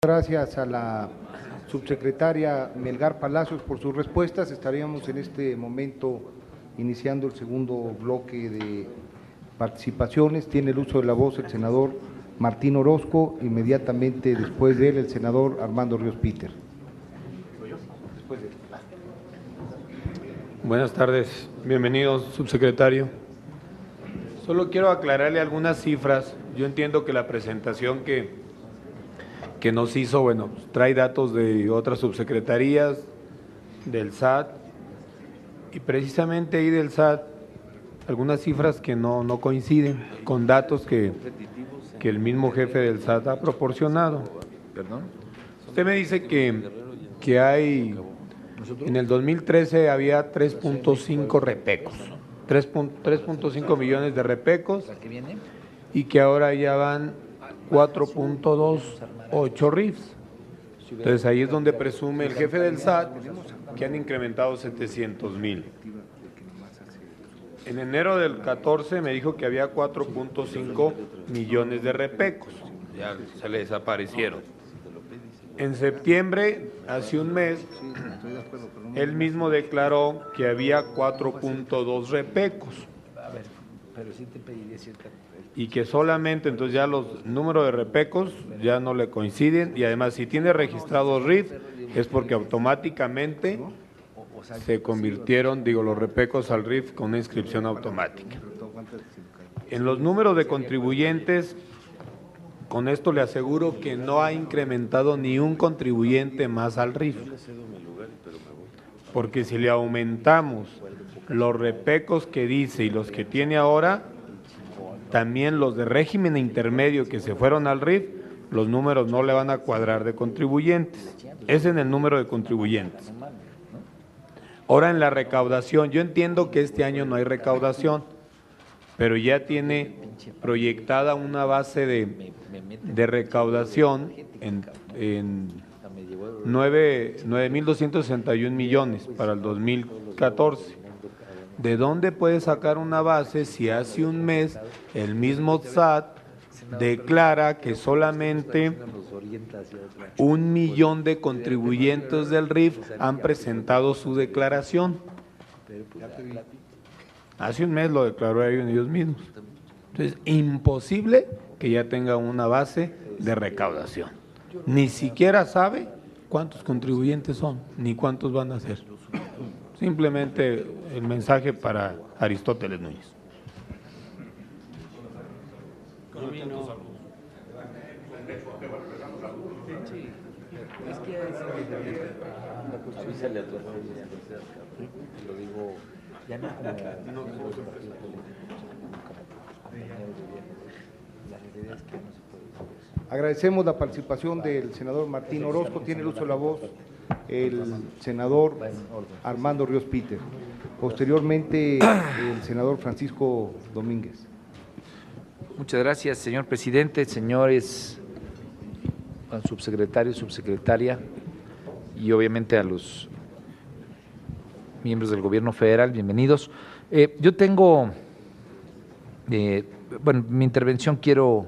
Gracias a la subsecretaria Melgar Palacios por sus respuestas. Estaríamos en este momento iniciando el segundo bloque de participaciones. Tiene el uso de la voz el senador Martín Orozco, inmediatamente después de él el senador Armando Ríos Peter. Buenas tardes, bienvenido, subsecretario. Solo quiero aclararle algunas cifras. Yo entiendo que la presentación que nos hizo, bueno, trae datos de otras subsecretarías, del SAT, y precisamente ahí del SAT, algunas cifras que no coinciden con datos que el mismo jefe del SAT ha proporcionado. Usted me dice que hay, en el 2013 había 3.5 repecos, 3.5 millones de repecos, y que ahora ya van 4.28 RIFs. Entonces ahí es donde presume el jefe del SAT que han incrementado 700,000. En enero del 14 me dijo que había 4.5 millones de repecos, ya se le desaparecieron. En septiembre, hace un mes, él mismo declaró que había 4.2 repecos. Y que solamente, entonces ya los números de repecos ya no le coinciden, y además si tiene registrados RIF es porque automáticamente se convirtieron, los repecos al RIF con una inscripción automática. En los números de contribuyentes, con esto le aseguro que no ha incrementado ni un contribuyente más al RIF, porque si le aumentamos los repecos que dice y los que tiene ahora, también los de régimen intermedio que se fueron al RIF, los números no le van a cuadrar de contribuyentes. Es en el número de contribuyentes. Ahora en la recaudación, yo entiendo que este año no hay recaudación, pero ya tiene proyectada una base de recaudación en 9,261 millones para el 2014. ¿De dónde puede sacar una base si hace un mes el mismo SAT declara que solamente 1 millón de contribuyentes del RIF han presentado su declaración? Hace un mes lo declaró ellos mismos. Entonces, imposible que ya tenga una base de recaudación. Ni siquiera sabe cuántos contribuyentes son, ni cuántos van a ser. Simplemente el mensaje para Aristóteles Núñez. Avísale a tu hermano. Lo digo, ya no como. Agradecemos la participación del senador Martín Orozco. Tiene el uso de la voz el senador Armando Ríos Peter. Posteriormente, el senador Francisco Domínguez. Muchas gracias, señor presidente, señores subsecretarios, subsecretaria, y obviamente a los miembros del gobierno federal, bienvenidos. Yo tengo, mi intervención quiero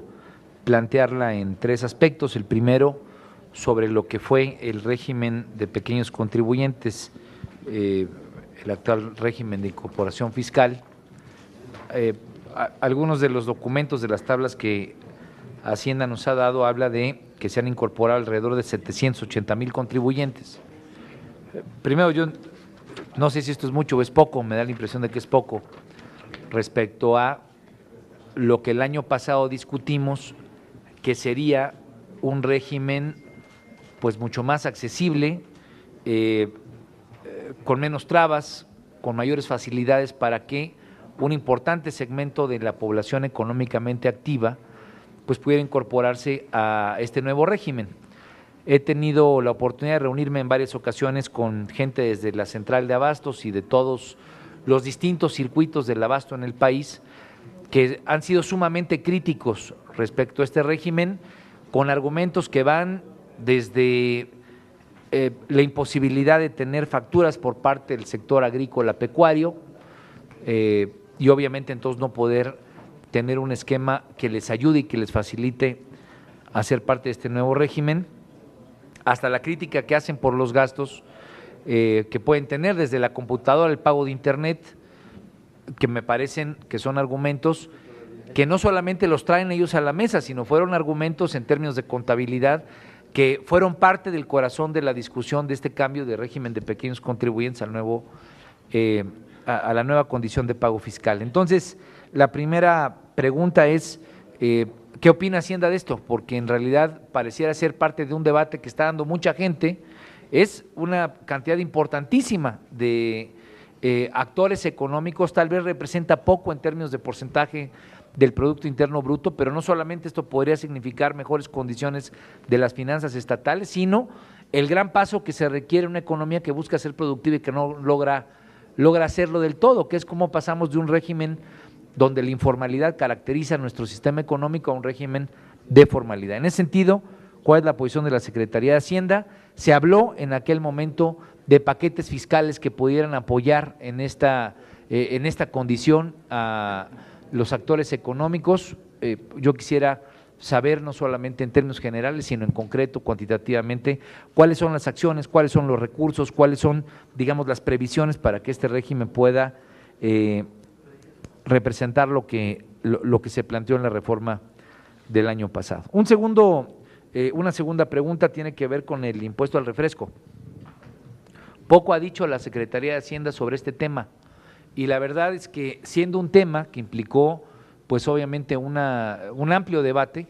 plantearla en tres aspectos. El primero, sobre lo que fue el régimen de pequeños contribuyentes, el actual régimen de incorporación fiscal. Algunos de los documentos de las tablas que Hacienda nos ha dado habla de que se han incorporado alrededor de 780,000 contribuyentes. Primero, yo no sé si esto es mucho o es poco, me da la impresión de que es poco, respecto a lo que el año pasado discutimos, que sería un régimen pues mucho más accesible, con menos trabas, con mayores facilidades para que un importante segmento de la población económicamente activa pues pudiera incorporarse a este nuevo régimen. He tenido la oportunidad de reunirme en varias ocasiones con gente desde la central de abastos y de todos los distintos circuitos del abasto en el país, que han sido sumamente críticos respecto a este régimen, con argumentos que van desde la imposibilidad de tener facturas por parte del sector agrícola pecuario, y obviamente entonces no poder tener un esquema que les ayude y que les facilite hacer parte de este nuevo régimen, hasta la crítica que hacen por los gastos que pueden tener desde la computadora, el pago de internet, que me parecen que son argumentos que no solamente los traen ellos a la mesa, sino fueron argumentos en términos de contabilidad que fueron parte del corazón de la discusión de este cambio de régimen de pequeños contribuyentes al nuevo, a la nueva condición de pago fiscal. Entonces, la primera pregunta es, ¿qué opina Hacienda de esto? Porque en realidad pareciera ser parte de un debate que está dando mucha gente, es una cantidad importantísima de actores económicos, tal vez representa poco en términos de porcentaje del Producto Interno Bruto, pero no solamente esto podría significar mejores condiciones de las finanzas estatales, sino el gran paso que se requiere en una economía que busca ser productiva y que no logra hacerlo del todo, que es cómo pasamos de un régimen donde la informalidad caracteriza nuestro sistema económico a un régimen de formalidad. En ese sentido, ¿cuál es la posición de la Secretaría de Hacienda? Se habló en aquel momento de paquetes fiscales que pudieran apoyar en esta condición a los actores económicos. Yo quisiera saber, no solamente en términos generales, sino en concreto, cuantitativamente, cuáles son las acciones, cuáles son los recursos, cuáles son, digamos, las previsiones para que este régimen pueda representar lo que se planteó en la reforma del año pasado. Una segunda pregunta tiene que ver con el impuesto al refresco. Poco ha dicho la Secretaría de Hacienda sobre este tema. Y la verdad es que siendo un tema que implicó, pues obviamente un amplio debate,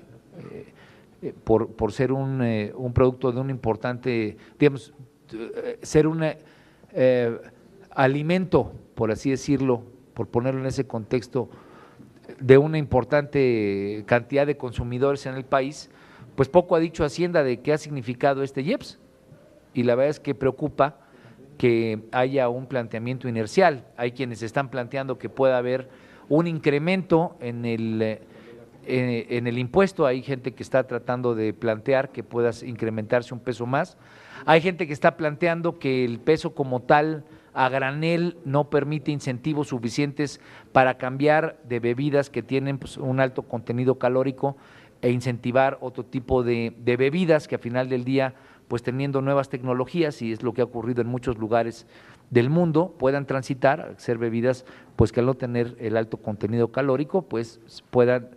por ser un producto de un importante, digamos, ser un alimento, por así decirlo, por ponerlo en ese contexto, de una importante cantidad de consumidores en el país, pues poco ha dicho Hacienda de qué ha significado este IEPS. Y la verdad es que preocupa que haya un planteamiento inercial. Hay quienes están planteando que pueda haber un incremento en el impuesto, hay gente que está tratando de plantear que pueda incrementarse un peso más, hay gente que está planteando que el peso como tal a granel no permite incentivos suficientes para cambiar de bebidas que tienen pues, un alto contenido calórico e incentivar otro tipo de bebidas que al final del día, pues teniendo nuevas tecnologías, y es lo que ha ocurrido en muchos lugares del mundo, puedan transitar a ser bebidas pues que al no tener el alto contenido calórico, pues puedan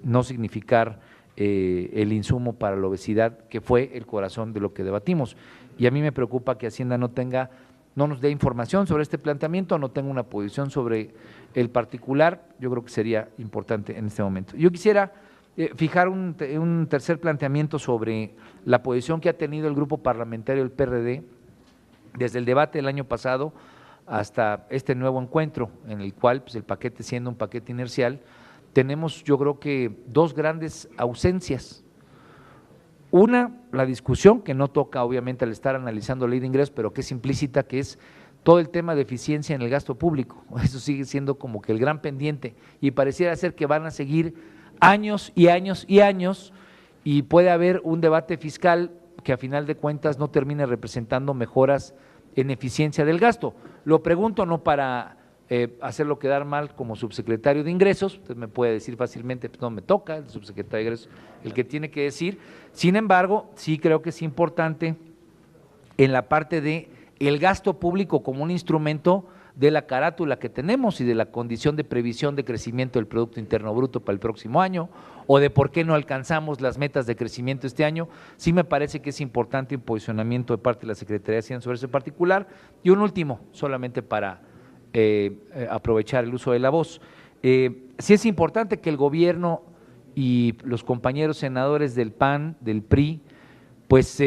no significar el insumo para la obesidad, que fue el corazón de lo que debatimos. Y a mí me preocupa que Hacienda no nos dé información sobre este planteamiento, no tenga una posición sobre el particular. Yo creo que sería importante en este momento. Yo quisiera fijar un tercer planteamiento sobre la posición que ha tenido el grupo parlamentario del PRD desde el debate del año pasado hasta este nuevo encuentro, en el cual pues, el paquete siendo un paquete inercial, tenemos yo creo que dos grandes ausencias. Una, la discusión que no toca obviamente al estar analizando la ley de ingresos, pero que es implícita, que es todo el tema de eficiencia en el gasto público. Eso sigue siendo como que el gran pendiente y pareciera ser que van a seguir años y años y años, y puede haber un debate fiscal que a final de cuentas no termine representando mejoras en eficiencia del gasto. Lo pregunto no para hacerlo quedar mal como subsecretario de Ingresos, usted me puede decir fácilmente, pues no me toca, el subsecretario de Ingresos el que tiene que decir. Sin embargo, sí creo que es importante en la parte de el gasto público como un instrumento de la carátula que tenemos y de la condición de previsión de crecimiento del Producto Interno Bruto para el próximo año, o de por qué no alcanzamos las metas de crecimiento este año. Sí me parece que es importante un posicionamiento de parte de la Secretaría de Hacienda sobre ese particular. Y un último, solamente para aprovechar el uso de la voz. Sí es importante que el gobierno y los compañeros senadores del PAN, del PRI, pues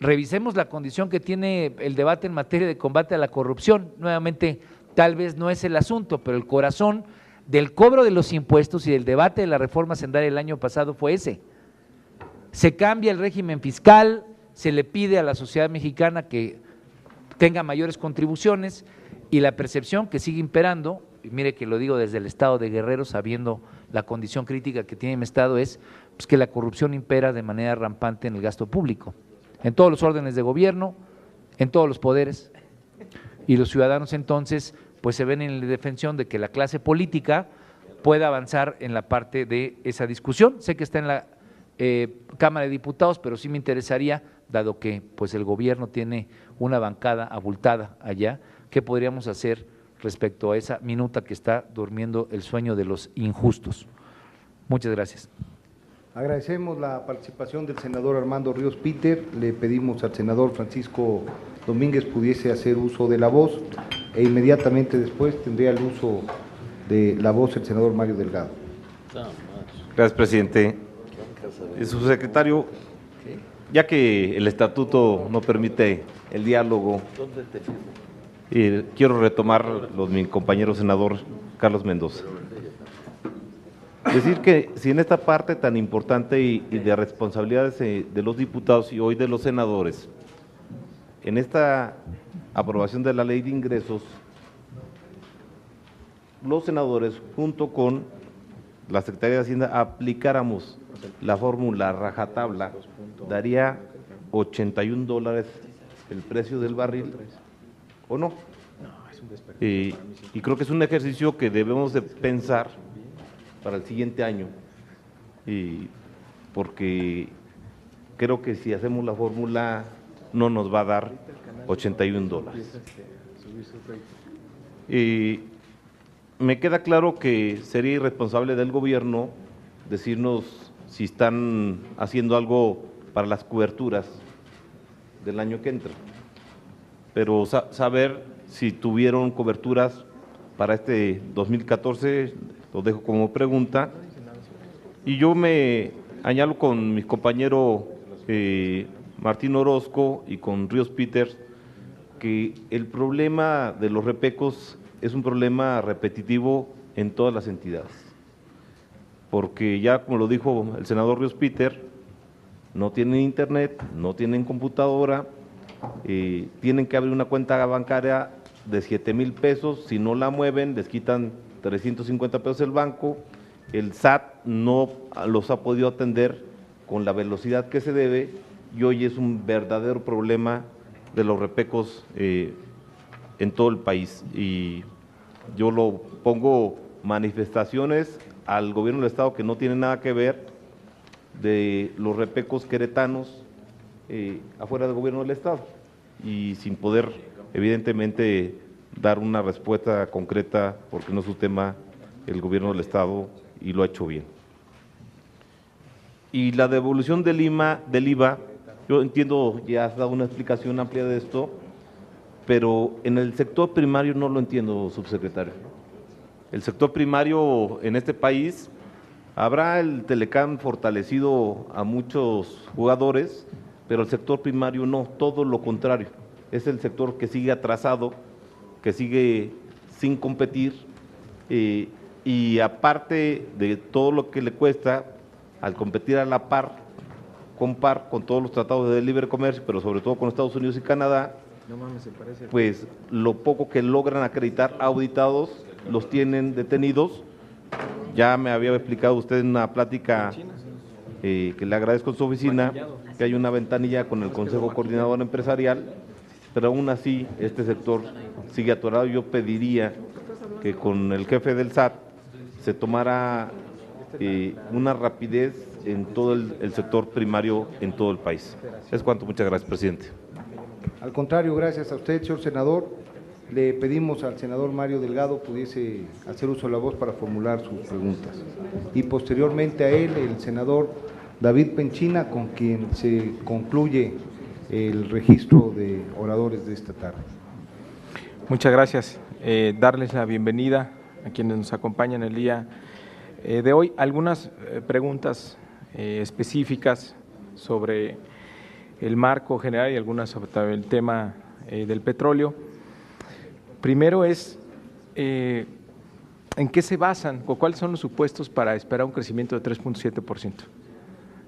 revisemos la condición que tiene el debate en materia de combate a la corrupción. Nuevamente, tal vez no es el asunto, pero el corazón del cobro de los impuestos y del debate de la reforma hacendaria el año pasado fue ese. Se cambia el régimen fiscal, se le pide a la sociedad mexicana que tenga mayores contribuciones, y la percepción que sigue imperando, y mire que lo digo desde el estado de Guerrero, sabiendo la condición crítica que tiene mi estado, es pues, que la corrupción impera de manera rampante en el gasto público, en todos los órdenes de gobierno, en todos los poderes, y los ciudadanos entonces pues se ven en la defensión de que la clase política pueda avanzar en la parte de esa discusión. Sé que está en la Cámara de Diputados, pero sí me interesaría, dado que pues el gobierno tiene una bancada abultada allá, ¿qué podríamos hacer respecto a esa minuta que está durmiendo el sueño de los injustos? Muchas gracias. Agradecemos la participación del senador Armando Ríos Peter. Le pedimos al senador Francisco Domínguez pudiese hacer uso de la voz e inmediatamente después tendría el uso de la voz el senador Mario Delgado. Gracias, presidente. Subsecretario, ya que el estatuto no permite el diálogo, quiero retomar lo de mi compañero senador Carlos Mendoza. Decir que si en esta parte tan importante y de responsabilidades de los diputados y hoy de los senadores, en esta aprobación de la ley de ingresos, los senadores junto con la Secretaría de Hacienda aplicáramos la fórmula rajatabla, daría $81 el precio del barril, ¿o no? Y creo que es un ejercicio que debemos de pensar para el siguiente año, porque creo que si hacemos la fórmula no nos va a dar $81. Me queda claro que sería irresponsable del gobierno decirnos si están haciendo algo para las coberturas del año que entra, pero saber si tuvieron coberturas para este 2014, lo dejo como pregunta. Y yo me añalo con mi compañero Martín Orozco y con Ríos Peters que el problema de los repecos es un problema repetitivo en todas las entidades, porque ya como lo dijo el senador Ríos Peter, no tienen internet, no tienen computadora, tienen que abrir una cuenta bancaria de 7,000 pesos, si no la mueven les quitan 350 pesos el banco, el SAT no los ha podido atender con la velocidad que se debe y hoy es un verdadero problema de los repecos en todo el país. Y yo lo pongo manifestaciones al gobierno del Estado que no tiene nada que ver de los repecos queretanos afuera del gobierno del Estado y sin poder evidentemente dar una respuesta concreta porque no es su tema el gobierno del Estado y lo ha hecho bien. Y la devolución del IVA, yo entiendo, ya has dado una explicación amplia de esto, pero en el sector primario no lo entiendo, subsecretario. El sector primario en este país, habrá el Telecán fortalecido a muchos jugadores, pero el sector primario no, todo lo contrario. Es el sector que sigue atrasado, que sigue sin competir y aparte de todo lo que le cuesta al competir a la par con todos los tratados de libre comercio, pero sobre todo con Estados Unidos y Canadá, pues lo poco que logran acreditar auditados los tienen detenidos. Ya me había explicado usted en una plática que le agradezco en su oficina, que hay una ventanilla con el Consejo Coordinador Empresarial, pero aún así este sector sigue atorado. Yo pediría que con el jefe del SAT se tomara una rapidez en todo el sector primario en todo el país. Es cuanto, muchas gracias, presidente. Al contrario, gracias a usted, señor senador. Le pedimos al senador Mario Delgado pudiese hacer uso de la voz para formular sus preguntas. Y posteriormente a él, el senador David Penchina, con quien se concluye el registro de oradores de esta tarde. Muchas gracias. Darles la bienvenida a quienes nos acompañan el día de hoy. Algunas preguntas específicas sobre el marco general y algunas sobre el tema del petróleo. Primero es, ¿en qué se basan o cuáles son los supuestos para esperar un crecimiento de 3.7%?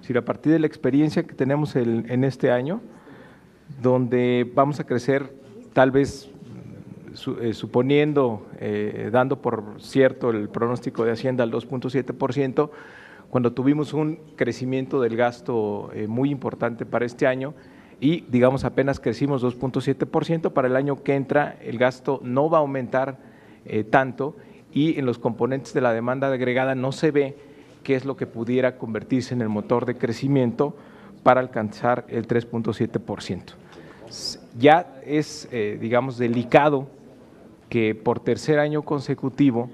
Si a partir de la experiencia que tenemos en este año, donde vamos a crecer tal vez suponiendo, dando por cierto el pronóstico de Hacienda al 2.7%, cuando tuvimos un crecimiento del gasto muy importante para este año y digamos apenas crecimos 2.7%, para el año que entra el gasto no va a aumentar tanto y en los componentes de la demanda agregada no se ve qué es lo que pudiera convertirse en el motor de crecimiento para alcanzar el 3.7%. Ya es, digamos, delicado que por tercer año consecutivo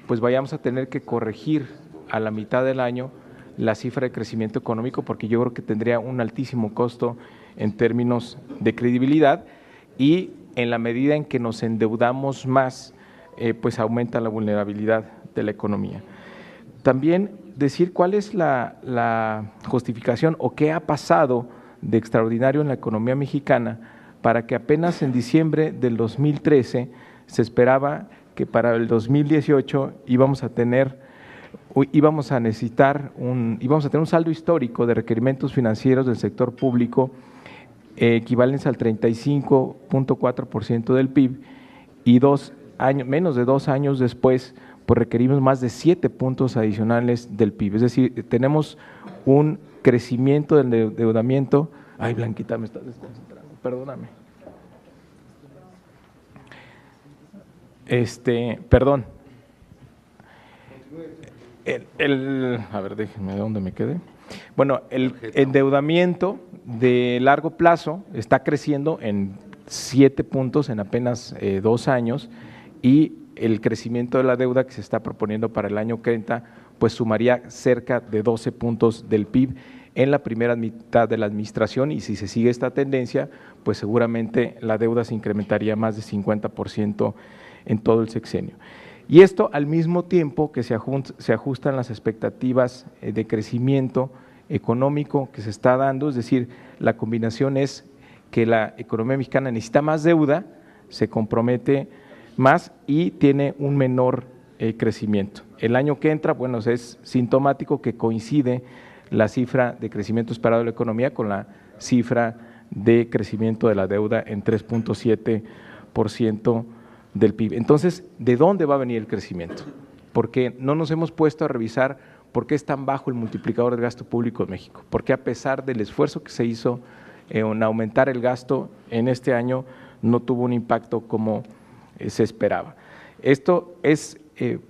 pues vayamos a tener que corregir a la mitad del año la cifra de crecimiento económico, porque yo creo que tendría un altísimo costo en términos de credibilidad, y en la medida en que nos endeudamos más, pues aumenta la vulnerabilidad de la economía. También decir cuál es la justificación o qué ha pasado de extraordinario en la economía mexicana para que apenas en diciembre del 2013 se esperaba que para el 2018 íbamos a tener un saldo histórico de requerimientos financieros del sector público equivalentes al 35.4% del PIB, y menos de 2 años después pues requerimos más de 7 puntos adicionales del PIB. Es decir, tenemos un crecimiento del endeudamiento. Ay, Blanquita, me estás desconcentrando, perdóname. Perdón. A ver, déjenme de dónde me quedé. Bueno, el endeudamiento de largo plazo está creciendo en 7 puntos en apenas 2 años, y el crecimiento de la deuda que se está proponiendo para el año que entra pues sumaría cerca de 12 puntos del PIB en la primera mitad de la administración, y si se sigue esta tendencia pues seguramente la deuda se incrementaría más de 50% en todo el sexenio. Y esto al mismo tiempo que se ajustan las expectativas de crecimiento económico que se está dando, es decir, la combinación es que la economía mexicana necesita más deuda, se compromete más y tiene un menor crecimiento. El año que entra, bueno, es sintomático que coincide la cifra de crecimiento esperado de la economía con la cifra de crecimiento de la deuda en 3.7% del PIB. Entonces, ¿de dónde va a venir el crecimiento? Porque no nos hemos puesto a revisar por qué es tan bajo el multiplicador del gasto público en México, porque a pesar del esfuerzo que se hizo en aumentar el gasto en este año, no tuvo un impacto como se esperaba. Esto es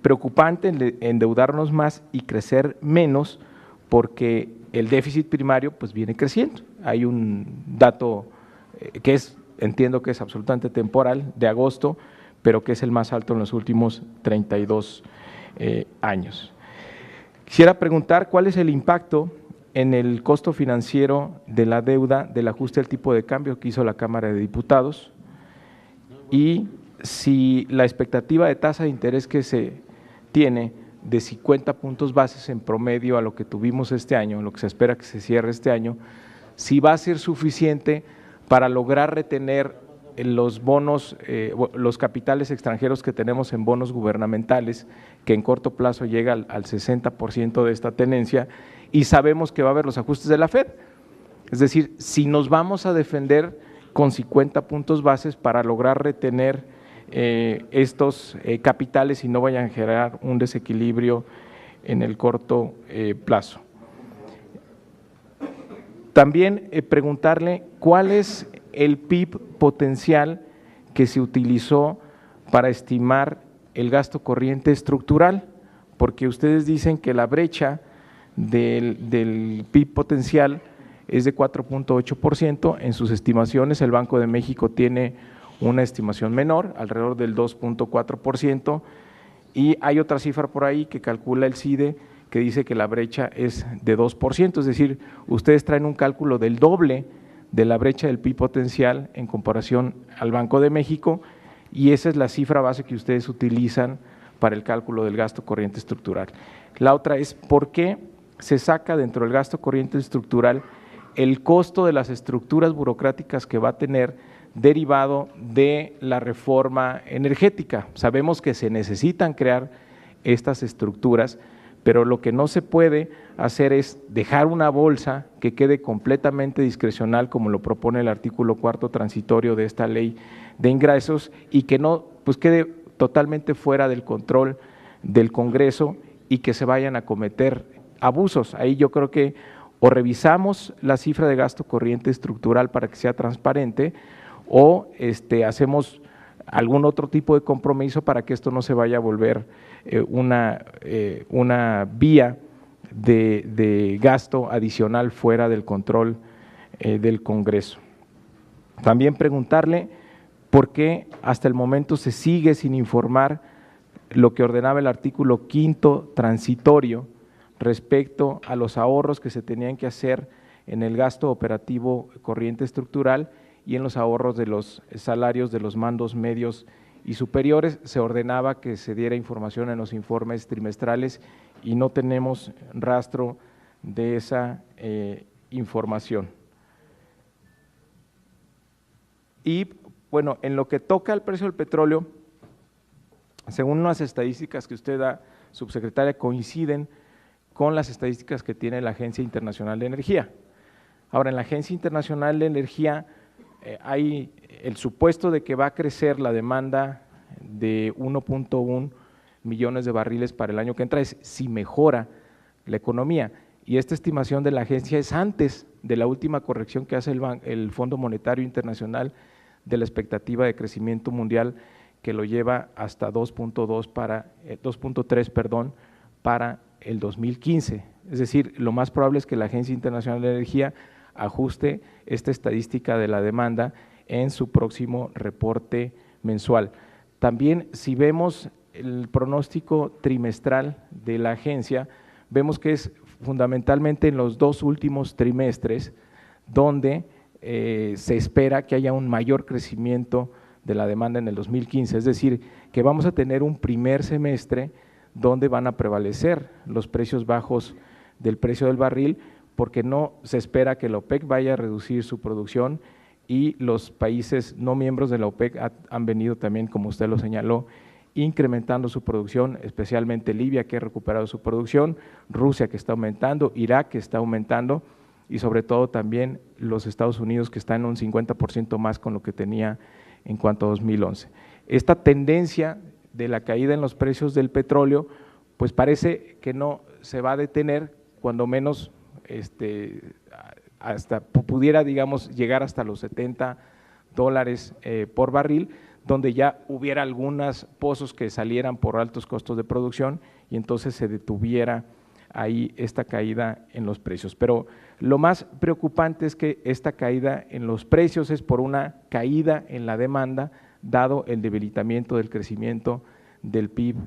preocupante, endeudarnos más y crecer menos, porque el déficit primario pues viene creciendo. Hay un dato que entiendo que es absolutamente temporal, de agosto, pero que es el más alto en los últimos 32 años. Quisiera preguntar cuál es el impacto en el costo financiero de la deuda del ajuste del tipo de cambio que hizo la Cámara de Diputados, y si la expectativa de tasa de interés que se tiene de 50 puntos bases en promedio a lo que tuvimos este año, lo que se espera que se cierre este año, si va a ser suficiente para lograr retener los bonos, los capitales extranjeros que tenemos en bonos gubernamentales, que en corto plazo llega al 60% de esta tenencia, y sabemos que va a haber los ajustes de la FED. Es decir, si nos vamos a defender con 50 puntos bases para lograr retener estos capitales y no vayan a generar un desequilibrio en el corto plazo. También preguntarle cuál es el PIB potencial que se utilizó para estimar el gasto corriente estructural, porque ustedes dicen que la brecha del PIB potencial es de 4.8%, en sus estimaciones el Banco de México tiene una estimación menor, alrededor del 2.4%, y hay otra cifra por ahí que calcula el CIDE que dice que la brecha es de 2%, es decir, ustedes traen un cálculo del doble de la brecha del PIB potencial en comparación al Banco de México, y esa es la cifra base que ustedes utilizan para el cálculo del gasto corriente estructural. La otra es por qué se saca dentro del gasto corriente estructural el costo de las estructuras burocráticas que va a tener derivado de la reforma energética. Sabemos que se necesitan crear estas estructuras, pero lo que no se puede hacer es dejar una bolsa que quede completamente discrecional, como lo propone el artículo 4º transitorio de esta ley de ingresos, y que no pues quede totalmente fuera del control del Congreso y que se vayan a cometer abusos. Ahí yo creo que o revisamos la cifra de gasto corriente estructural para que sea transparente, o hacemos algún otro tipo de compromiso para que esto no se vaya a volver una vía de gasto adicional fuera del control del Congreso. También preguntarle por qué hasta el momento se sigue sin informar lo que ordenaba el artículo 5º transitorio respecto a los ahorros que se tenían que hacer en el gasto operativo corriente estructural y en los ahorros de los salarios de los mandos medios y superiores. Se ordenaba que se diera información en los informes trimestrales y no tenemos rastro de esa información. Y bueno, en lo que toca al precio del petróleo, según las estadísticas que usted da, subsecretaria, coinciden con las estadísticas que tiene la Agencia Internacional de Energía. Ahora, en la Agencia Internacional de Energía hay el supuesto de que va a crecer la demanda de 1.1 millones de barriles para el año que entra, es si mejora la economía. Y esta estimación de la agencia es antes de la última corrección que hace el Fondo Monetario Internacional de la expectativa de crecimiento mundial, que lo lleva hasta 2.3, para el 2015. Es decir, lo más probable es que la Agencia Internacional de Energía ajuste esta estadística de la demanda en su próximo reporte mensual. También, si vemos el pronóstico trimestral de la agencia, vemos que es fundamentalmente en los 2 últimos trimestres donde se espera que haya un mayor crecimiento de la demanda en el 2015, es decir, que vamos a tener un primer semestre donde van a prevalecer los precios bajos del precio del barril, porque no se espera que la OPEC vaya a reducir su producción y los países no miembros de la OPEC han venido también, como usted lo señaló, incrementando su producción, especialmente Libia, que ha recuperado su producción, Rusia, que está aumentando, Irak, que está aumentando, y sobre todo también los Estados Unidos, que están en un 50% más con lo que tenía en cuanto a 2011. Esta tendencia de la caída en los precios del petróleo, pues parece que no se va a detener, cuando menos hasta pudiera, digamos, llegar hasta los $70 por barril, donde ya hubiera algunos pozos que salieran por altos costos de producción y entonces se detuviera ahí esta caída en los precios. Pero lo más preocupante es que esta caída en los precios es por una caída en la demanda, dado el debilitamiento del crecimiento del PIB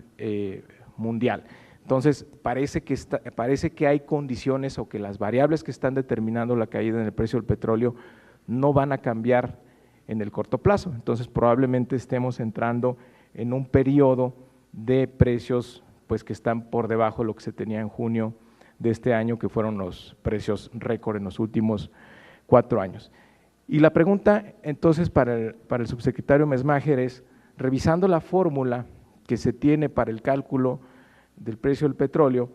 mundial. Entonces, parece que hay condiciones o que las variables que están determinando la caída en el precio del petróleo no van a cambiar en el corto plazo. Entonces, probablemente estemos entrando en un periodo de precios pues que están por debajo de lo que se tenía en junio de este año, que fueron los precios récord en los últimos 4 años. Y la pregunta entonces para el subsecretario Mesmacher es, revisando la fórmula que se tiene para el cálculo del precio del petróleo,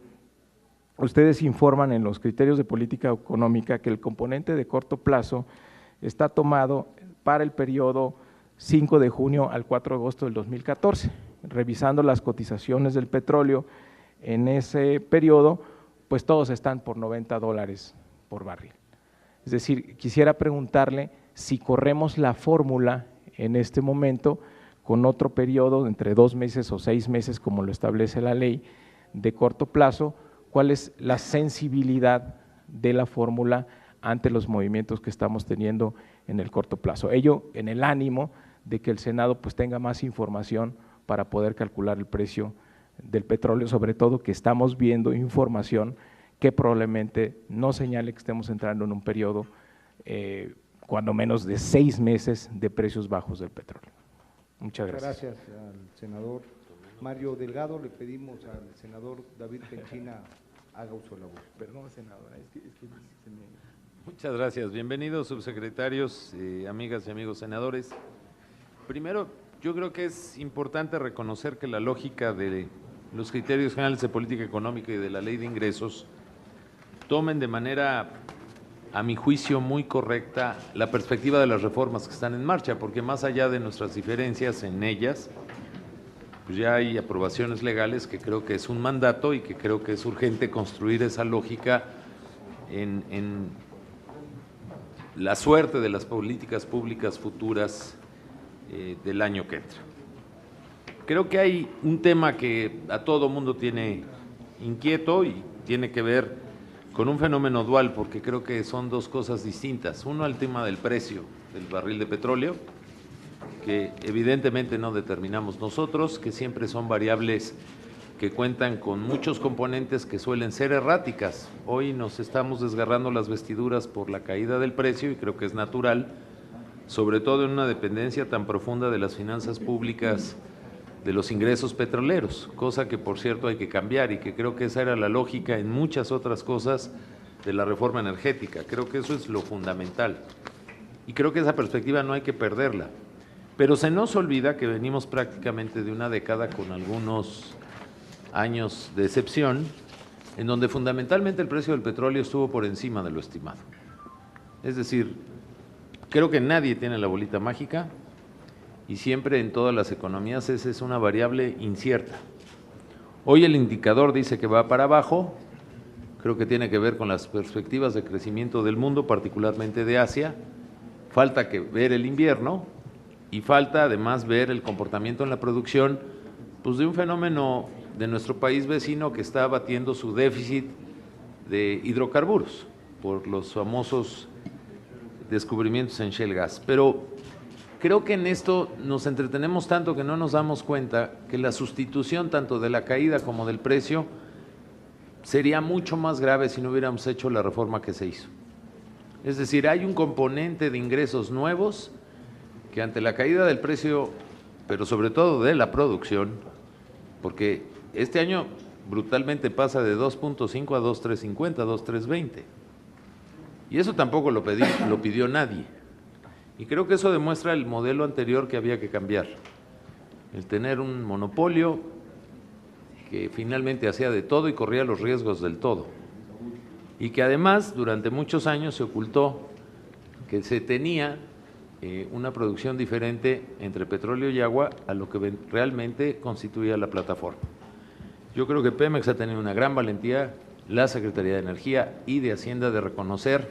ustedes informan en los criterios de política económica que el componente de corto plazo está tomado para el periodo 5 de junio al 4 de agosto del 2014. Revisando las cotizaciones del petróleo en ese periodo, pues todos están por $90 por barril. Es decir, quisiera preguntarle si corremos la fórmula en este momento con otro periodo de entre 2 meses o 6 meses, como lo establece la ley, de corto plazo, cuál es la sensibilidad de la fórmula ante los movimientos que estamos teniendo en el corto plazo. Ello en el ánimo de que el Senado pues tenga más información para poder calcular el precio del petróleo, sobre todo que estamos viendo información que probablemente no señale que estemos entrando en un periodo cuando menos de 6 meses de precios bajos del petróleo. Muchas gracias. Gracias al senador Mario Delgado. Le pedimos al senador David Penchina haga uso de la voz. Perdón, senadora, es que se me… Muchas gracias. Bienvenidos, subsecretarios, amigas y amigos senadores. Primero, yo creo que es importante reconocer que la lógica de los criterios generales de política económica y de la ley de ingresos tomen de manera, a mi juicio, muy correcta la perspectiva de las reformas que están en marcha, porque más allá de nuestras diferencias en ellas, pues ya hay aprobaciones legales que creo que es un mandato y que creo que es urgente construir esa lógica en la suerte de las políticas públicas futuras del año que entra. Creo que hay un tema que a todo mundo tiene inquieto y tiene que ver con un fenómeno dual, porque creo que son dos cosas distintas. Uno, el tema del precio del barril de petróleo, que evidentemente no determinamos nosotros, que siempre son variables que cuentan con muchos componentes que suelen ser erráticas. Hoy nos estamos desgarrando las vestiduras por la caída del precio y creo que es natural, sobre todo en una dependencia tan profunda de las finanzas públicas de los ingresos petroleros, cosa que por cierto hay que cambiar y que creo que esa era la lógica en muchas otras cosas de la reforma energética. Creo que eso es lo fundamental y creo que esa perspectiva no hay que perderla. Pero se nos olvida que venimos prácticamente de una década con algunos años de excepción, en donde fundamentalmente el precio del petróleo estuvo por encima de lo estimado. Es decir, creo que nadie tiene la bolita mágica y siempre en todas las economías esa es una variable incierta. Hoy el indicador dice que va para abajo, creo que tiene que ver con las perspectivas de crecimiento del mundo, particularmente de Asia. Falta que ver el invierno y falta además ver el comportamiento en la producción, pues de un fenómeno de nuestro país vecino que está batiendo su déficit de hidrocarburos por los famosos descubrimientos en shale gas. Pero creo que en esto nos entretenemos tanto que no nos damos cuenta que la sustitución tanto de la caída como del precio sería mucho más grave si no hubiéramos hecho la reforma que se hizo. Es decir, hay un componente de ingresos nuevos que ante la caída del precio, pero sobre todo de la producción, porque este año brutalmente pasa de 2.5 a 2.350, 2.320. Y eso tampoco lo pidió nadie. Y creo que eso demuestra el modelo anterior que había que cambiar. El tener un monopolio que finalmente hacía de todo y corría los riesgos del todo. Y que además durante muchos años se ocultó que se tenía una producción diferente entre petróleo y agua a lo que realmente constituía la plataforma. Yo creo que Pemex ha tenido una gran valentía, la Secretaría de Energía y de Hacienda, de reconocer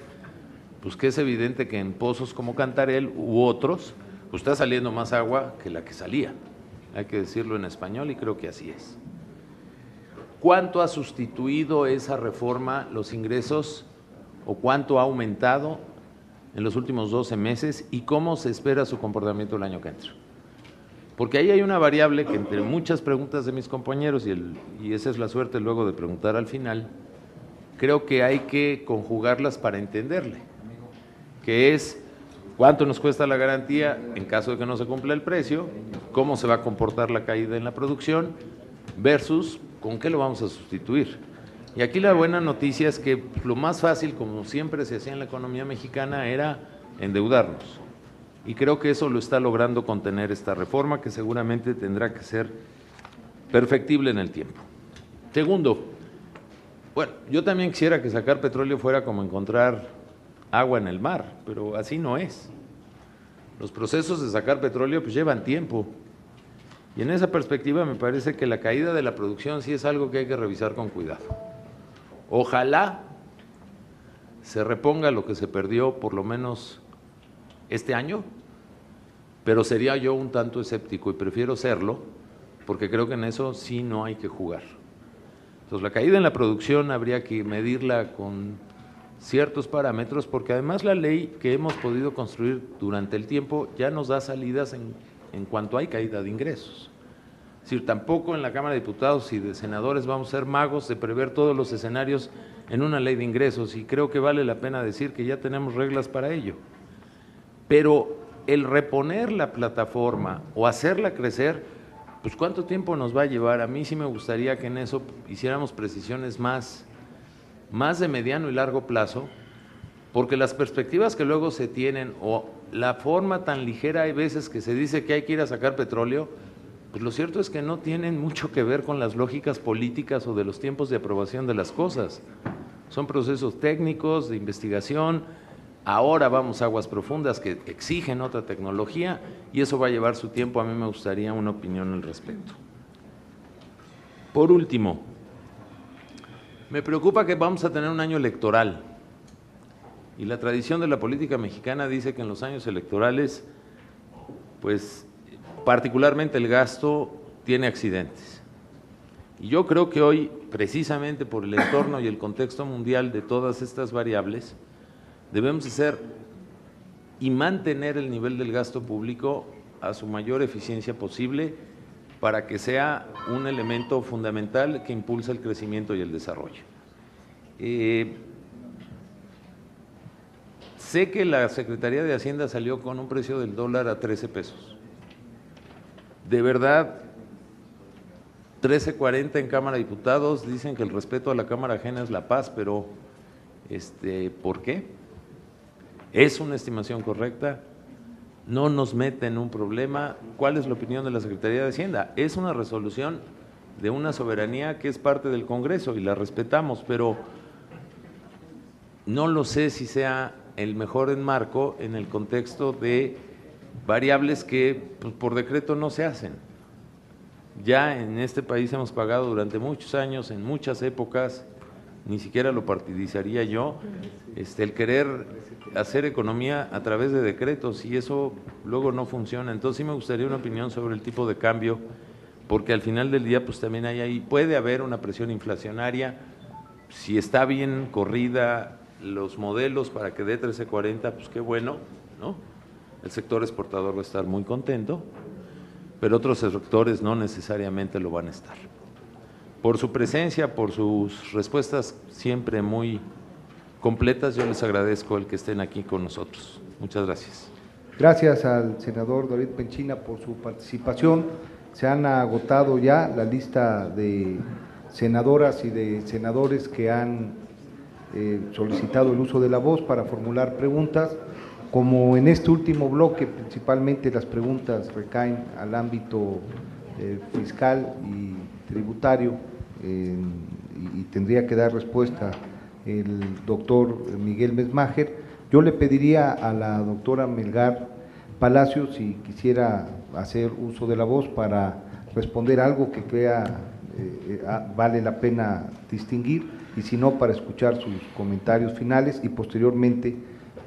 pues que es evidente que en pozos como Cantarell u otros pues está saliendo más agua que la que salía. Hay que decirlo en español y creo que así es. ¿Cuánto ha sustituido esa reforma los ingresos o cuánto ha aumentado en los últimos 12 meses y cómo se espera su comportamiento el año que entra? Porque ahí hay una variable que entre muchas preguntas de mis compañeros, y esa es la suerte luego de preguntar al final, creo que hay que conjugarlas para entenderle, que es cuánto nos cuesta la garantía en caso de que no se cumpla el precio, cómo se va a comportar la caída en la producción, versus con qué lo vamos a sustituir. Y aquí la buena noticia es que lo más fácil, como siempre se hacía en la economía mexicana, era endeudarnos. Y creo que eso lo está logrando contener esta reforma, que seguramente tendrá que ser perfectible en el tiempo. Segundo, bueno, yo también quisiera que sacar petróleo fuera como encontrar agua en el mar, pero así no es. Los procesos de sacar petróleo pues llevan tiempo. Y en esa perspectiva me parece que la caída de la producción sí es algo que hay que revisar con cuidado. Ojalá se reponga lo que se perdió por lo menos este año, pero sería yo un tanto escéptico y prefiero serlo porque creo que en eso sí no hay que jugar. Entonces la caída en la producción habría que medirla con ciertos parámetros porque además la ley que hemos podido construir durante el tiempo ya nos da salidas en cuanto hay caída de ingresos. Es decir, tampoco en la Cámara de Diputados y de Senadores vamos a ser magos de prever todos los escenarios en una ley de ingresos y creo que vale la pena decir que ya tenemos reglas para ello. Pero el reponer la plataforma o hacerla crecer, pues ¿cuánto tiempo nos va a llevar? A mí sí me gustaría que en eso hiciéramos precisiones más de mediano y largo plazo, porque las perspectivas que luego se tienen o la forma tan ligera hay veces que se dice que hay que ir a sacar petróleo, pues lo cierto es que no tienen mucho que ver con las lógicas políticas o de los tiempos de aprobación de las cosas. Son procesos técnicos, de investigación. Ahora vamos a aguas profundas que exigen otra tecnología y eso va a llevar su tiempo. A mí me gustaría una opinión al respecto. Por último, me preocupa que vamos a tener un año electoral y la tradición de la política mexicana dice que en los años electorales, pues particularmente el gasto tiene accidentes. Y yo creo que hoy, precisamente por el entorno y el contexto mundial de todas estas variables, debemos hacer y mantener el nivel del gasto público a su mayor eficiencia posible para que sea un elemento fundamental que impulsa el crecimiento y el desarrollo. Sé que la Secretaría de Hacienda salió con un precio del dólar a 13 pesos. De verdad, 13.40 en Cámara de Diputados, dicen que el respeto a la Cámara ajena es la paz, pero ¿por qué? ¿Es una estimación correcta? ¿No nos mete en un problema? ¿Cuál es la opinión de la Secretaría de Hacienda? Es una resolución de una soberanía que es parte del Congreso y la respetamos, pero no lo sé si sea el mejor enmarco en el contexto de variables que pues, por decreto no se hacen. Ya en este país hemos pagado durante muchos años, en muchas épocas, ni siquiera lo partidizaría yo, el querer hacer economía a través de decretos y eso luego no funciona. Entonces sí me gustaría una opinión sobre el tipo de cambio, porque al final del día pues también puede haber una presión inflacionaria. Si está bien corrida los modelos para que dé 13.40, pues qué bueno, ¿no? El sector exportador va a estar muy contento, pero otros sectores no necesariamente lo van a estar. Por su presencia, por sus respuestas siempre muy completas, yo les agradezco el que estén aquí con nosotros. Muchas gracias. Gracias al senador David Penchina por su participación. Se han agotado ya la lista de senadoras y de senadores que han solicitado el uso de la voz para formular preguntas. Como en este último bloque principalmente las preguntas recaen al ámbito fiscal y tributario y tendría que dar respuesta el doctor Miguel Mesmacher, yo le pediría a la doctora Melgar Palacios si quisiera hacer uso de la voz para responder algo que crea vale la pena distinguir y si no para escuchar sus comentarios finales y posteriormente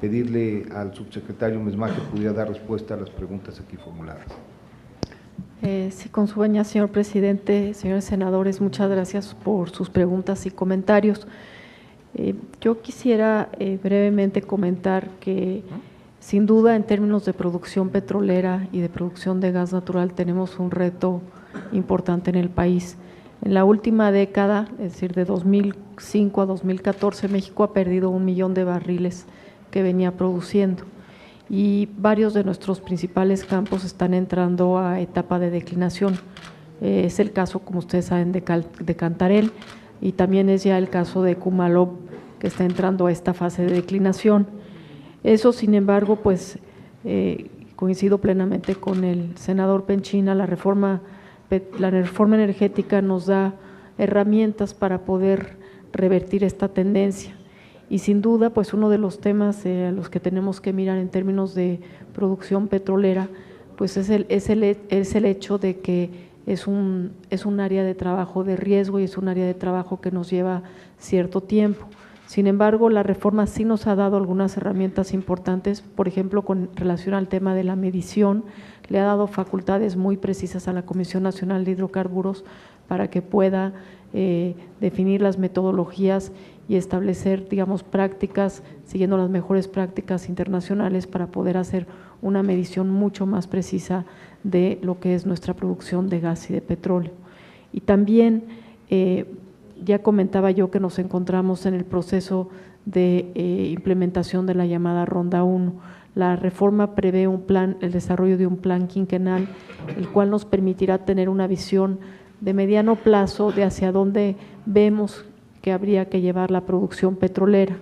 pedirle al subsecretario Mesmacher pudiera dar respuesta a las preguntas aquí formuladas. Sí, con su venia, señor presidente, señores senadores, muchas gracias por sus preguntas y comentarios. Yo quisiera brevemente comentar que sin duda en términos de producción petrolera y de producción de gas natural tenemos un reto importante en el país. En la última década, es decir, de 2005 a 2014, México ha perdido 1 millón de barriles que venía produciendo y varios de nuestros principales campos están entrando a etapa de declinación. Es el caso, como ustedes saben, de Cantarell y también es ya el caso de Cumalop, que está entrando a esta fase de declinación. Eso, sin embargo, pues coincido plenamente con el senador Penchina, la reforma energética nos da herramientas para poder revertir esta tendencia. Y sin duda, pues uno de los temas a los que tenemos que mirar en términos de producción petrolera, pues es el hecho de que es un área de trabajo de riesgo y es un área de trabajo que nos lleva cierto tiempo. Sin embargo, la reforma sí nos ha dado algunas herramientas importantes, por ejemplo, con relación al tema de la medición, le ha dado facultades muy precisas a la Comisión Nacional de Hidrocarburos para que pueda definir las metodologías y establecer, digamos, prácticas, siguiendo las mejores prácticas internacionales para poder hacer una medición mucho más precisa de lo que es nuestra producción de gas y de petróleo. Y también, ya comentaba yo que nos encontramos en el proceso de implementación de la llamada Ronda 1. La reforma prevé un plan, el desarrollo de un plan quinquenal, el cual nos permitirá tener una visión de mediano plazo de hacia dónde vemos que habría que llevar la producción petrolera.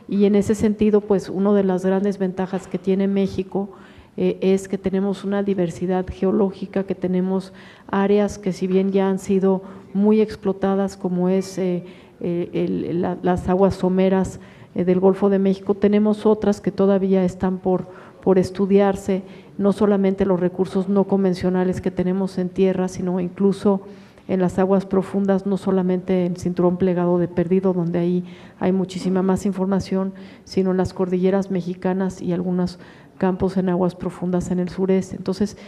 Y en ese sentido, pues una de las grandes ventajas que tiene México es que tenemos una diversidad geológica, que tenemos áreas que si bien ya han sido muy explotadas, como es las aguas someras del Golfo de México, tenemos otras que todavía están por estudiarse, no solamente los recursos no convencionales que tenemos en tierra, sino incluso en las aguas profundas, no solamente en Cinturón Plegado de Perdido, donde ahí hay muchísima más información, sino en las cordilleras mexicanas y algunas campos en aguas profundas en el sureste. Entonces,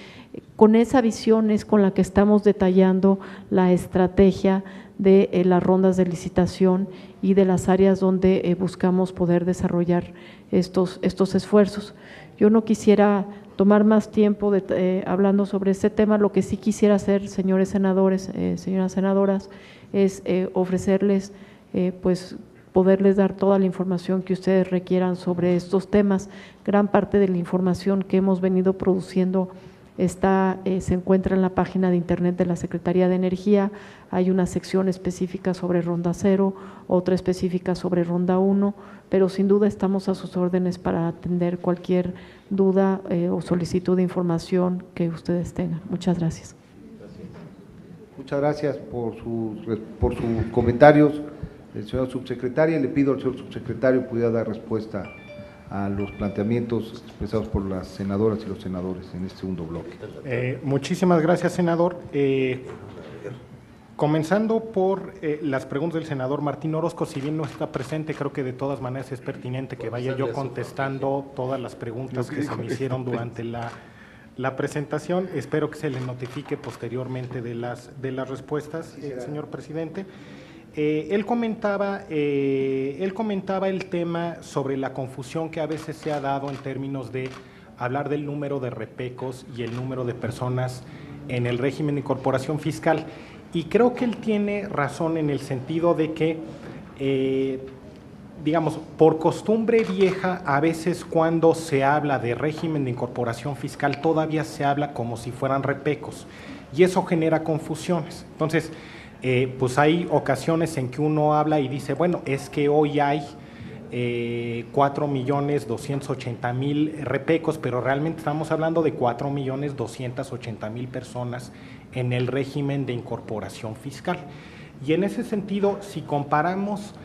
con esa visión es con la que estamos detallando la estrategia de las rondas de licitación y de las áreas donde buscamos poder desarrollar estos esfuerzos. Yo no quisiera tomar más tiempo hablando sobre este tema. Lo que sí quisiera hacer, señores senadores, señoras senadoras, es ofrecerles pues poderles dar toda la información que ustedes requieran sobre estos temas. Gran parte de la información que hemos venido produciendo se encuentra en la página de internet de la Secretaría de Energía. Hay una sección específica sobre Ronda 0, otra específica sobre Ronda 1, pero sin duda estamos a sus órdenes para atender cualquier duda o solicitud de información que ustedes tengan. Muchas gracias. Muchas gracias por sus comentarios, señora subsecretaria. Le pido al señor subsecretario pudiera dar respuesta a los planteamientos expresados por las senadoras y los senadores en este segundo bloque. Muchísimas gracias, senador. Comenzando por las preguntas del senador Martín Orozco, si bien no está presente, creo que de todas maneras es pertinente que vaya yo contestando todas las preguntas que se me hicieron durante la presentación. Espero que se le notifique posteriormente de las respuestas, señor presidente. Él comentaba el tema sobre la confusión que a veces se ha dado en términos de hablar del número de repecos y el número de personas en el régimen de incorporación fiscal. Y creo que él tiene razón en el sentido de que, digamos, por costumbre vieja, a veces cuando se habla de régimen de incorporación fiscal todavía se habla como si fueran repecos y eso genera confusiones. Entonces, pues hay ocasiones en que uno habla y dice, bueno, es que hoy hay 4.280.000 repecos, pero realmente estamos hablando de 4.280.000 personas en el régimen de incorporación fiscal. Y en ese sentido, si comparamos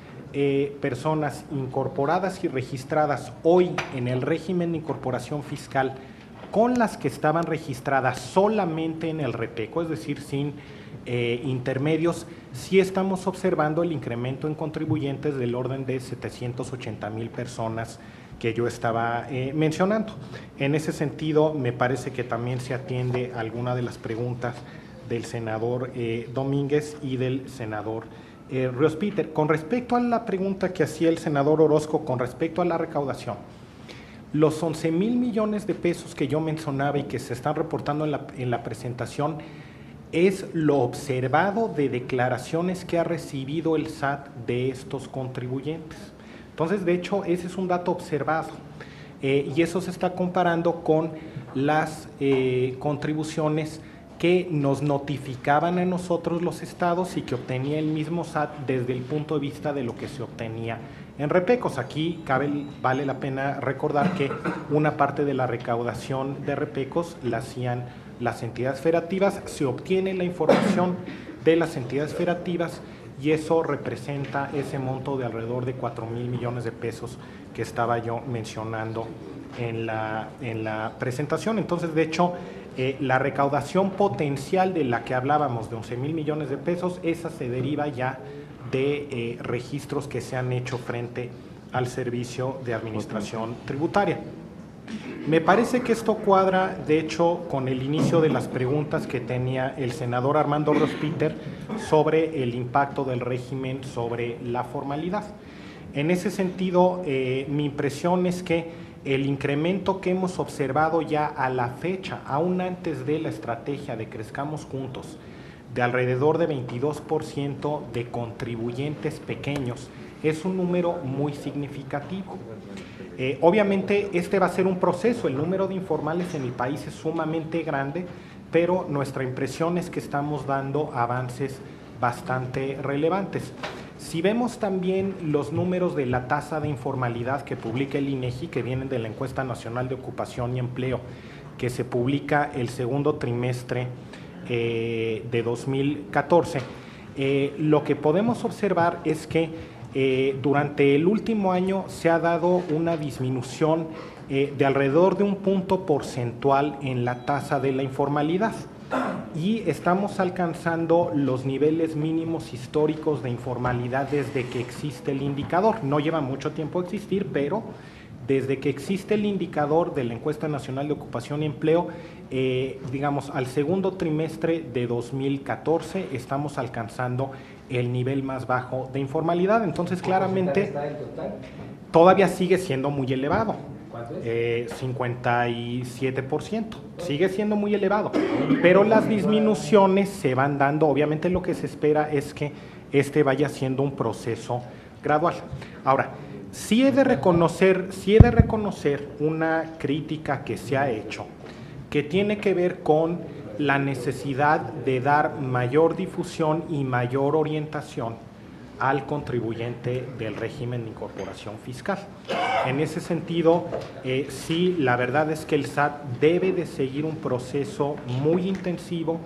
personas incorporadas y registradas hoy en el régimen de incorporación fiscal con las que estaban registradas solamente en el repeco, es decir, sin intermedios, sí estamos observando el incremento en contribuyentes del orden de 780.000 personas que yo estaba mencionando. En ese sentido, me parece que también se atiende a alguna de las preguntas del senador Domínguez y del senador Ríos Peter. Con respecto a la pregunta que hacía el senador Orozco con respecto a la recaudación, los 11,000 millones de pesos que yo mencionaba y que se están reportando en la presentación es lo observado de declaraciones que ha recibido el SAT de estos contribuyentes. Entonces, de hecho, ese es un dato observado y eso se está comparando con las contribuciones que nos notificaban a nosotros los estados y que obtenía el mismo SAT desde el punto de vista de lo que se obtenía en repecos. Aquí vale la pena recordar que una parte de la recaudación de repecos la hacían las entidades federativas, se obtiene la información de las entidades federativas y eso representa ese monto de alrededor de 4,000 millones de pesos que estaba yo mencionando en la presentación. Entonces, de hecho, la recaudación potencial de la que hablábamos de 11,000 millones de pesos, esa se deriva ya de registros que se han hecho frente al Servicio de Administración Tributaria. Me parece que esto cuadra, de hecho, con el inicio de las preguntas que tenía el senador Armando Ríos Peter sobre el impacto del régimen sobre la formalidad. En ese sentido, mi impresión es que el incremento que hemos observado ya a la fecha, aún antes de la estrategia de Crezcamos Juntos, de alrededor de 22% de contribuyentes pequeños, es un número muy significativo. Obviamente este va a ser un proceso, el número de informales en el país es sumamente grande, pero nuestra impresión es que estamos dando avances bastante relevantes. Si vemos también los números de la tasa de informalidad que publica el INEGI, que vienen de la Encuesta Nacional de Ocupación y Empleo, que se publica el segundo trimestre de 2014, lo que podemos observar es que durante el último año se ha dado una disminución de alrededor de un punto porcentual en la tasa de la informalidad y estamos alcanzando los niveles mínimos históricos de informalidad desde que existe el indicador. No lleva mucho tiempo a existir, pero Desde que existe el indicador de la Encuesta Nacional de Ocupación y Empleo, digamos, al segundo trimestre de 2014 estamos alcanzando el nivel más bajo de informalidad. Entonces, claramente, todavía sigue siendo muy elevado. 57%, sigue siendo muy elevado, pero las disminuciones se van dando. Obviamente lo que se espera es que este vaya siendo un proceso gradual. Ahora, sí he de reconocer una crítica que se ha hecho, que tiene que ver con la necesidad de dar mayor difusión y mayor orientación al contribuyente del régimen de incorporación fiscal. En ese sentido, sí, la verdad es que el SAT debe de seguir un proceso muy intensivo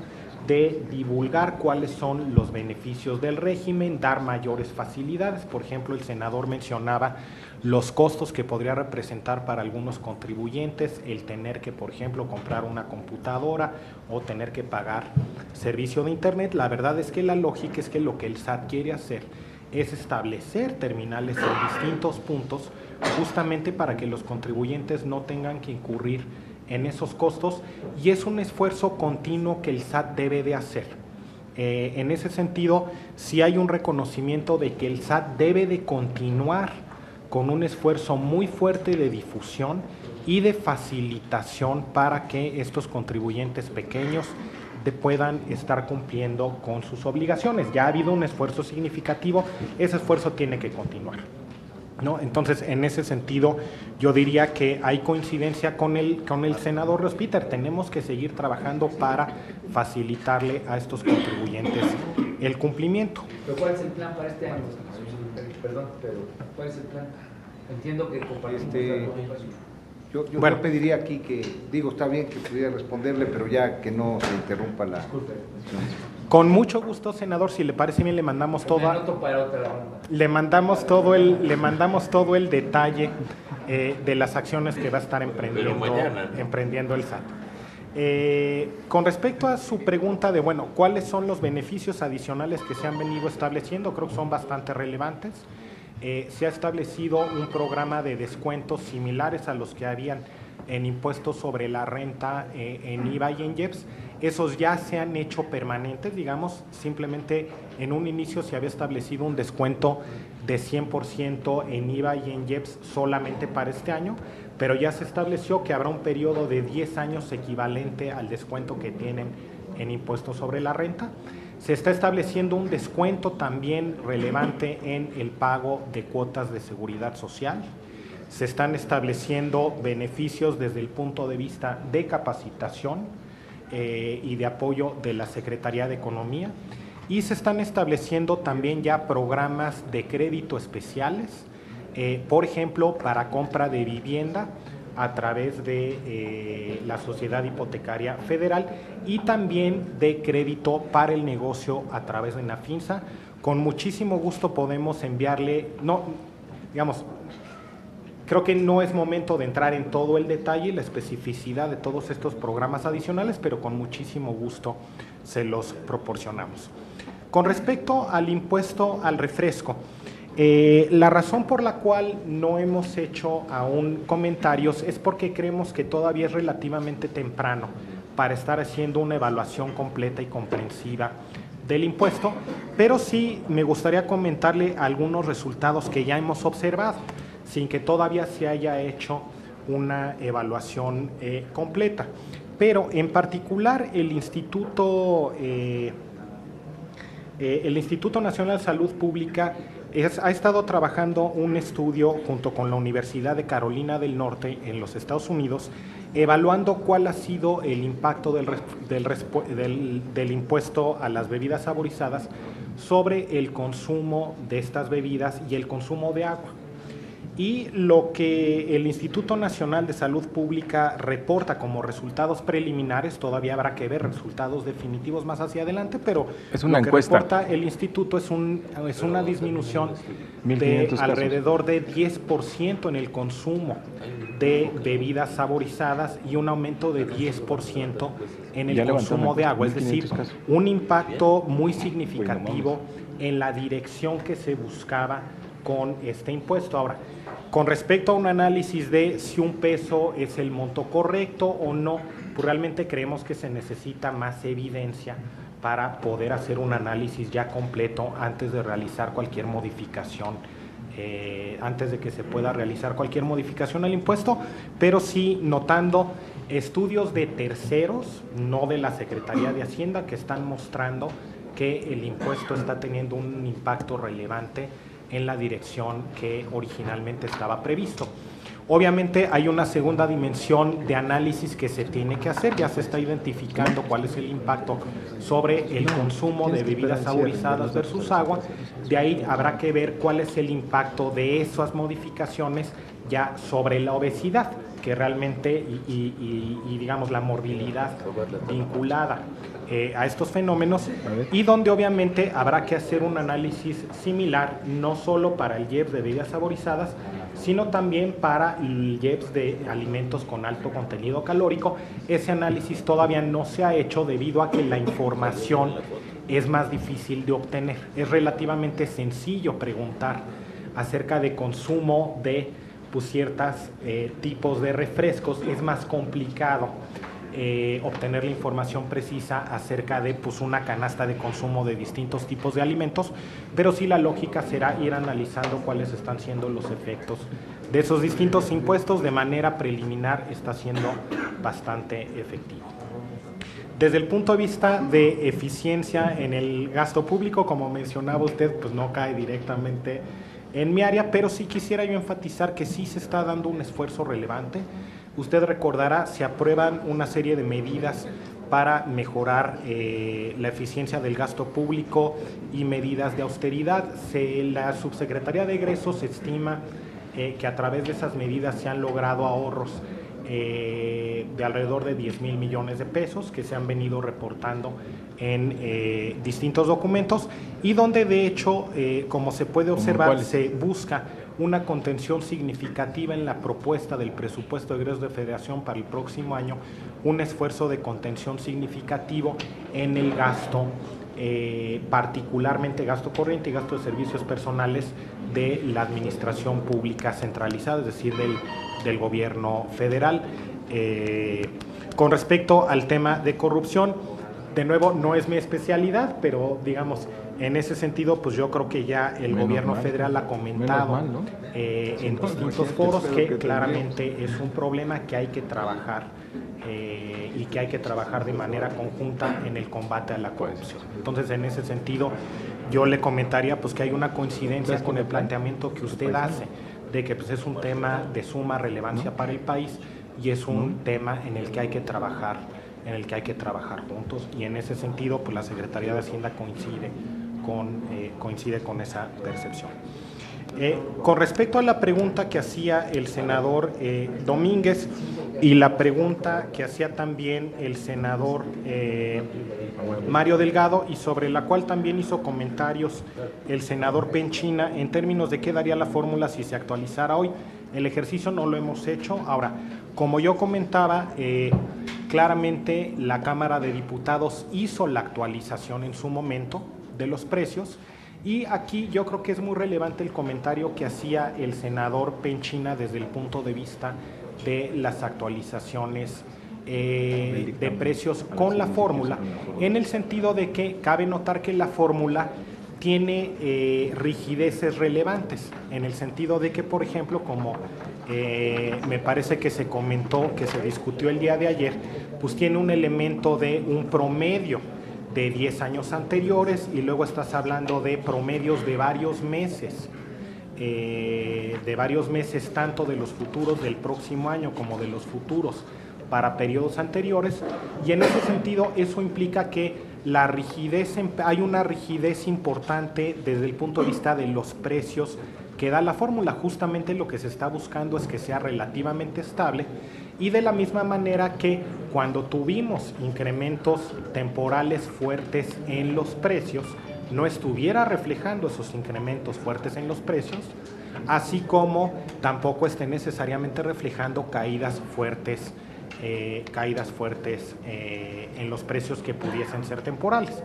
de divulgar cuáles son los beneficios del régimen, dar mayores facilidades. Por ejemplo, el senador mencionaba los costos que podría representar para algunos contribuyentes el tener que, por ejemplo, comprar una computadora o tener que pagar servicio de Internet. La verdad es que la lógica es que lo que el SAT quiere hacer es establecer terminales en distintos puntos, justamente para que los contribuyentes no tengan que incurrir en esos costos, y es un esfuerzo continuo que el SAT debe de hacer. En ese sentido, sí hay un reconocimiento de que el SAT debe de continuar con un esfuerzo muy fuerte de difusión y de facilitación para que estos contribuyentes pequeños puedan estar cumpliendo con sus obligaciones. Ya ha habido un esfuerzo significativo, ese esfuerzo tiene que continuar, ¿no? Entonces, en ese sentido, yo diría que hay coincidencia con el senador Rospiter. Tenemos que seguir trabajando para facilitarle a estos contribuyentes el cumplimiento. ¿Pero cuál es el plan para este año? Perdón, pero ¿cuál es el plan? Entiendo que compartimos Yo pediría aquí que, está bien que pudiera responderle, pero ya que no se interrumpa la... Con mucho gusto, senador, si le parece bien, le mandamos le mandamos todo el detalle de las acciones que va a estar emprendiendo el SAT. Con respecto a su pregunta de, ¿cuáles son los beneficios adicionales que se han venido estableciendo? Creo que son bastante relevantes. Se ha establecido un programa de descuentos similares a los que habían en impuestos sobre la renta, en IVA y en IEPS. Esos ya se han hecho permanentes, digamos. Simplemente en un inicio se había establecido un descuento de 100% en IVA y en IEPS solamente para este año, pero ya se estableció que habrá un periodo de 10 años equivalente al descuento que tienen en impuestos sobre la renta. Se está estableciendo un descuento también relevante en el pago de cuotas de seguridad social. Se están estableciendo beneficios desde el punto de vista de capacitación y de apoyo de la Secretaría de Economía. Y se están estableciendo también ya programas de crédito especiales, por ejemplo, para compra de vivienda a través de la Sociedad Hipotecaria Federal, y también de crédito para el negocio a través de Nafinsa. Con muchísimo gusto podemos enviarle, creo que no es momento de entrar en todo el detalle y la especificidad de todos estos programas adicionales, pero con muchísimo gusto se los proporcionamos. Con respecto al impuesto al refresco, la razón por la cual no hemos hecho aún comentarios es porque creemos que todavía es relativamente temprano para estar haciendo una evaluación completa y comprensiva del impuesto, pero sí me gustaría comentarle algunos resultados que ya hemos observado, sin que todavía se haya hecho una evaluación completa. Pero en particular el Instituto Nacional de Salud Pública ha estado trabajando un estudio junto con la Universidad de Carolina del Norte en los Estados Unidos, evaluando cuál ha sido el impacto del impuesto a las bebidas saborizadas sobre el consumo de estas bebidas y el consumo de agua. Y lo que el Instituto Nacional de Salud Pública reporta como resultados preliminares, todavía habrá que ver resultados definitivos más hacia adelante, pero es una lo que encuesta. reporta el Instituto es una disminución de alrededor de 10% en el consumo de bebidas saborizadas y un aumento de 10% en el consumo de agua, es decir, un impacto muy significatorio en la dirección que se buscaba con este impuesto. Ahora, con respecto a un análisis de si un peso es el monto correcto o no, pues realmente creemos que se necesita más evidencia para poder hacer un análisis ya completo antes de realizar cualquier modificación, antes de que se pueda realizar cualquier modificación al impuesto, pero sí notando estudios de terceros, no de la Secretaría de Hacienda, que están mostrando que el impuesto está teniendo un impacto relevante en la dirección que originalmente estaba previsto. Obviamente hay una segunda dimensión de análisis que se tiene que hacer, ya se está identificando cuál es el impacto sobre el consumo de bebidas saborizadas versus agua, de ahí habrá que ver cuál es el impacto de esas modificaciones ya sobre la obesidad, que realmente y digamos la morbilidad vinculada a estos fenómenos, y donde obviamente habrá que hacer un análisis similar, no solo para el IEPS de bebidas saborizadas, sino también para el IEPS de alimentos con alto contenido calórico. Ese análisis todavía no se ha hecho debido a que la información es más difícil de obtener. Es relativamente sencillo preguntar acerca de consumo de ciertos tipos de refrescos, es más complicado obtener la información precisa acerca de una canasta de consumo de distintos tipos de alimentos, pero sí la lógica será ir analizando cuáles están siendo los efectos de esos distintos impuestos. De manera preliminar está siendo bastante efectivo. Desde el punto de vista de eficiencia en el gasto público, como mencionaba usted, pues no cae directamente en mi área, pero sí quisiera yo enfatizar que sí se está dando un esfuerzo relevante. Usted recordará, se aprueban una serie de medidas para mejorar la eficiencia del gasto público y medidas de austeridad. La Subsecretaría de Egresos estima que a través de esas medidas se han logrado ahorros de alrededor de 10,000 millones de pesos que se han venido reportando en distintos documentos, y donde de hecho, como se puede observar, se busca una contención significativa en la propuesta del presupuesto de egresos de Federación para el próximo año, un esfuerzo de contención significativo en el gasto, particularmente gasto corriente y gasto de servicios personales de la administración pública centralizada, es decir, del gobierno federal. Con respecto al tema de corrupción, de nuevo, no es mi especialidad, pero digamos, en ese sentido, pues yo creo que ya el gobierno federal ha comentado en distintos foros que claramente es un problema que hay que trabajar y que hay que trabajar de manera conjunta en el combate a la corrupción. Entonces, en ese sentido, yo le comentaría pues que hay una coincidencia con el planteamiento que usted hace, de que pues es un tema de suma relevancia para el país y es un tema en el que hay que trabajar, juntos, y en ese sentido pues la Secretaría de Hacienda coincide con esa percepción. Con respecto a la pregunta que hacía el senador Domínguez y la pregunta que hacía también el senador Mario Delgado, y sobre la cual también hizo comentarios el senador Penchina en términos de qué daría la fórmula si se actualizara hoy, el ejercicio no lo hemos hecho. Ahora, como yo comentaba, claramente la Cámara de Diputados hizo la actualización en su momento de los precios, y aquí yo creo que es muy relevante el comentario que hacía el senador Penchina desde el punto de vista de las actualizaciones de precios con la fórmula, en el sentido de que cabe notar que la fórmula tiene rigideces relevantes, en el sentido de que, por ejemplo, como me parece que se comentó, que se discutió el día de ayer, pues tiene un elemento de un promedio de 10 años anteriores, y luego estás hablando de promedios de varios meses, tanto de los futuros del próximo año como de los futuros para periodos anteriores, y en ese sentido eso implica que la rigidez, hay una rigidez importante desde el punto de vista de los precios que da la fórmula. Justamente lo que se está buscando es que sea relativamente estable, y de la misma manera que cuando tuvimos incrementos temporales fuertes en los precios, no estuviera reflejando esos incrementos fuertes en los precios, así como tampoco esté necesariamente reflejando caídas fuertes en los precios que pudiesen ser temporales.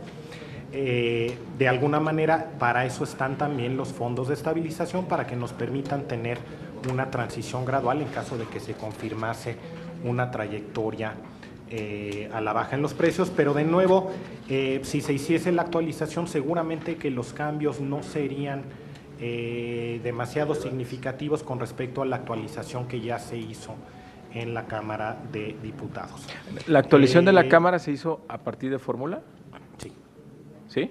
De alguna manera, para eso están también los fondos de estabilización, para que nos permitan tener una transición gradual en caso de que se confirmase una trayectoria a la baja en los precios, pero de nuevo, si se hiciese la actualización, seguramente que los cambios no serían demasiado significativos con respecto a la actualización que ya se hizo en la Cámara de Diputados. ¿La actualización de la Cámara se hizo a partir de fórmula? Sí. ¿Sí?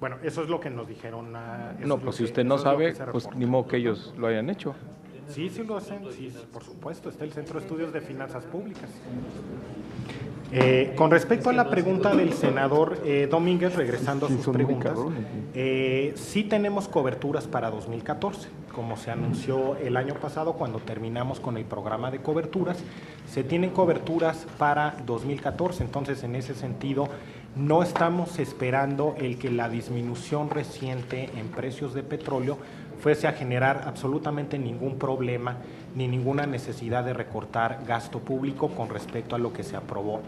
Bueno, eso es lo que nos dijeron. No, pues si usted no sabe, pues ni modo que ellos lo hayan hecho. Sí, sí lo hacen, sí, por supuesto, está el Centro de Estudios de Finanzas Públicas. Con respecto a la pregunta del senador Domínguez, regresando a sus preguntas, sí tenemos coberturas para 2014, como se anunció el año pasado cuando terminamos con el programa de coberturas, se tienen coberturas para 2014, entonces en ese sentido no estamos esperando el que la disminución reciente en precios de petróleo fuese a generar absolutamente ningún problema ni ninguna necesidad de recortar gasto público con respecto a lo que se aprobó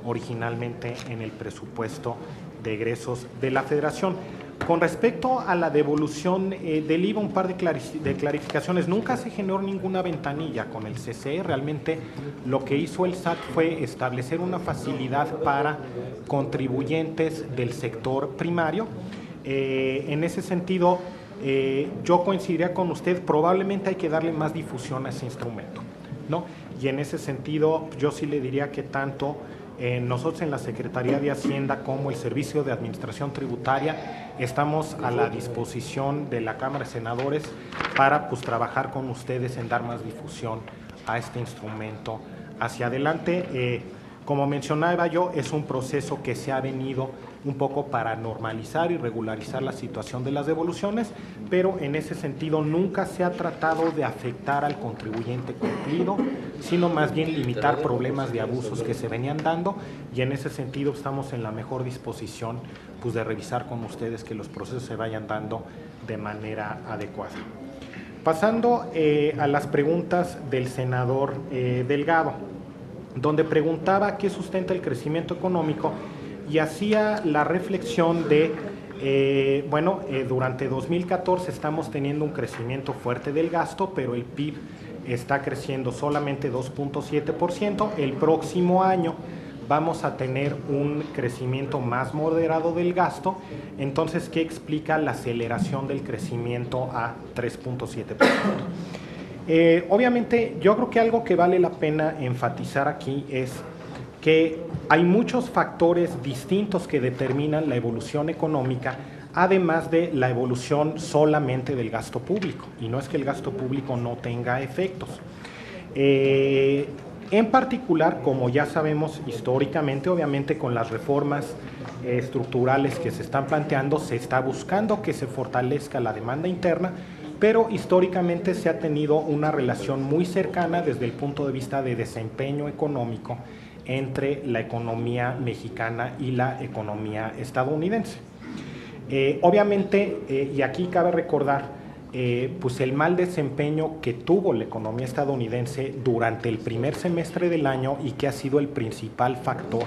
originalmente en el presupuesto de egresos de la Federación. Con respecto a la devolución del IVA, un par de clarificaciones. Nunca se generó ninguna ventanilla con el CCE. Realmente lo que hizo el SAT fue establecer una facilidad para contribuyentes del sector primario. En ese sentido, yo coincidiría con usted, probablemente hay que darle más difusión a ese instrumento, ¿no? Y en ese sentido, yo sí le diría que tanto nosotros en la Secretaría de Hacienda como el Servicio de Administración Tributaria estamos a la disposición de la Cámara de Senadores para pues trabajar con ustedes en dar más difusión a este instrumento hacia adelante. Como mencionaba yo, es un proceso que se ha venido un poco para normalizar y regularizar la situación de las devoluciones, pero en ese sentido nunca se ha tratado de afectar al contribuyente cumplido, sino más bien limitar problemas de abusos que se venían dando, y en ese sentido estamos en la mejor disposición pues, de revisar con ustedes que los procesos se vayan dando de manera adecuada. Pasando a las preguntas del senador Delgado, donde preguntaba qué sustenta el crecimiento económico y hacía la reflexión de, durante 2014 estamos teniendo un crecimiento fuerte del gasto, pero el PIB está creciendo solamente 2.7%. El próximo año vamos a tener un crecimiento más moderado del gasto. Entonces, ¿qué explica la aceleración del crecimiento a 3.7%? Obviamente, yo creo que algo que vale la pena enfatizar aquí es que hay muchos factores distintos que determinan la evolución económica, además de la evolución solamente del gasto público, y no es que el gasto público no tenga efectos. En particular, como ya sabemos históricamente, obviamente con las reformas estructurales que se están planteando, se está buscando que se fortalezca la demanda interna, pero históricamente se ha tenido una relación muy cercana desde el punto de vista de desempeño económico entre la economía mexicana y la economía estadounidense. Obviamente, y aquí cabe recordar, pues el mal desempeño que tuvo la economía estadounidense durante el primer semestre del año y que ha sido el principal factor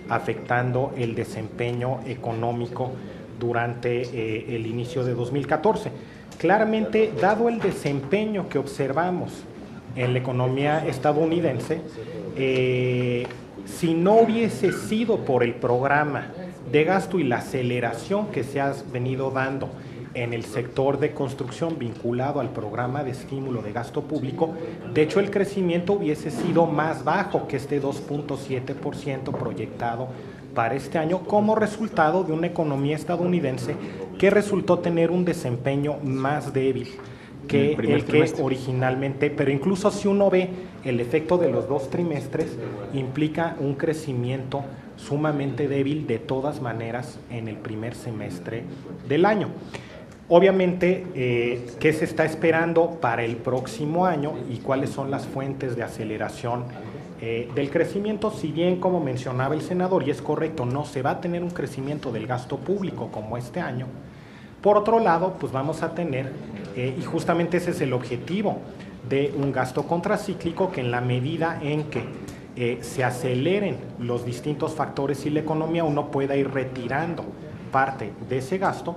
afectando el desempeño económico durante el inicio de 2014. Claramente, dado el desempeño que observamos en la economía estadounidense, si no hubiese sido por el programa de gasto y la aceleración que se ha venido dando en el sector de construcción vinculado al programa de estímulo de gasto público, de hecho el crecimiento hubiese sido más bajo que este 2.7% proyectado para este año como resultado de una economía estadounidense que resultó tener un desempeño más débil que el que originalmente, pero incluso si uno ve el efecto de los dos trimestres, implica un crecimiento sumamente débil de todas maneras en el primer semestre del año. Obviamente, ¿qué se está esperando para el próximo año y cuáles son las fuentes de aceleración del crecimiento? Si bien, como mencionaba el senador, y es correcto, no se va a tener un crecimiento del gasto público como este año, por otro lado, pues vamos a tener, y justamente ese es el objetivo de un gasto contracíclico, que en la medida en que se aceleren los distintos factores y la economía, uno pueda ir retirando parte de ese gasto,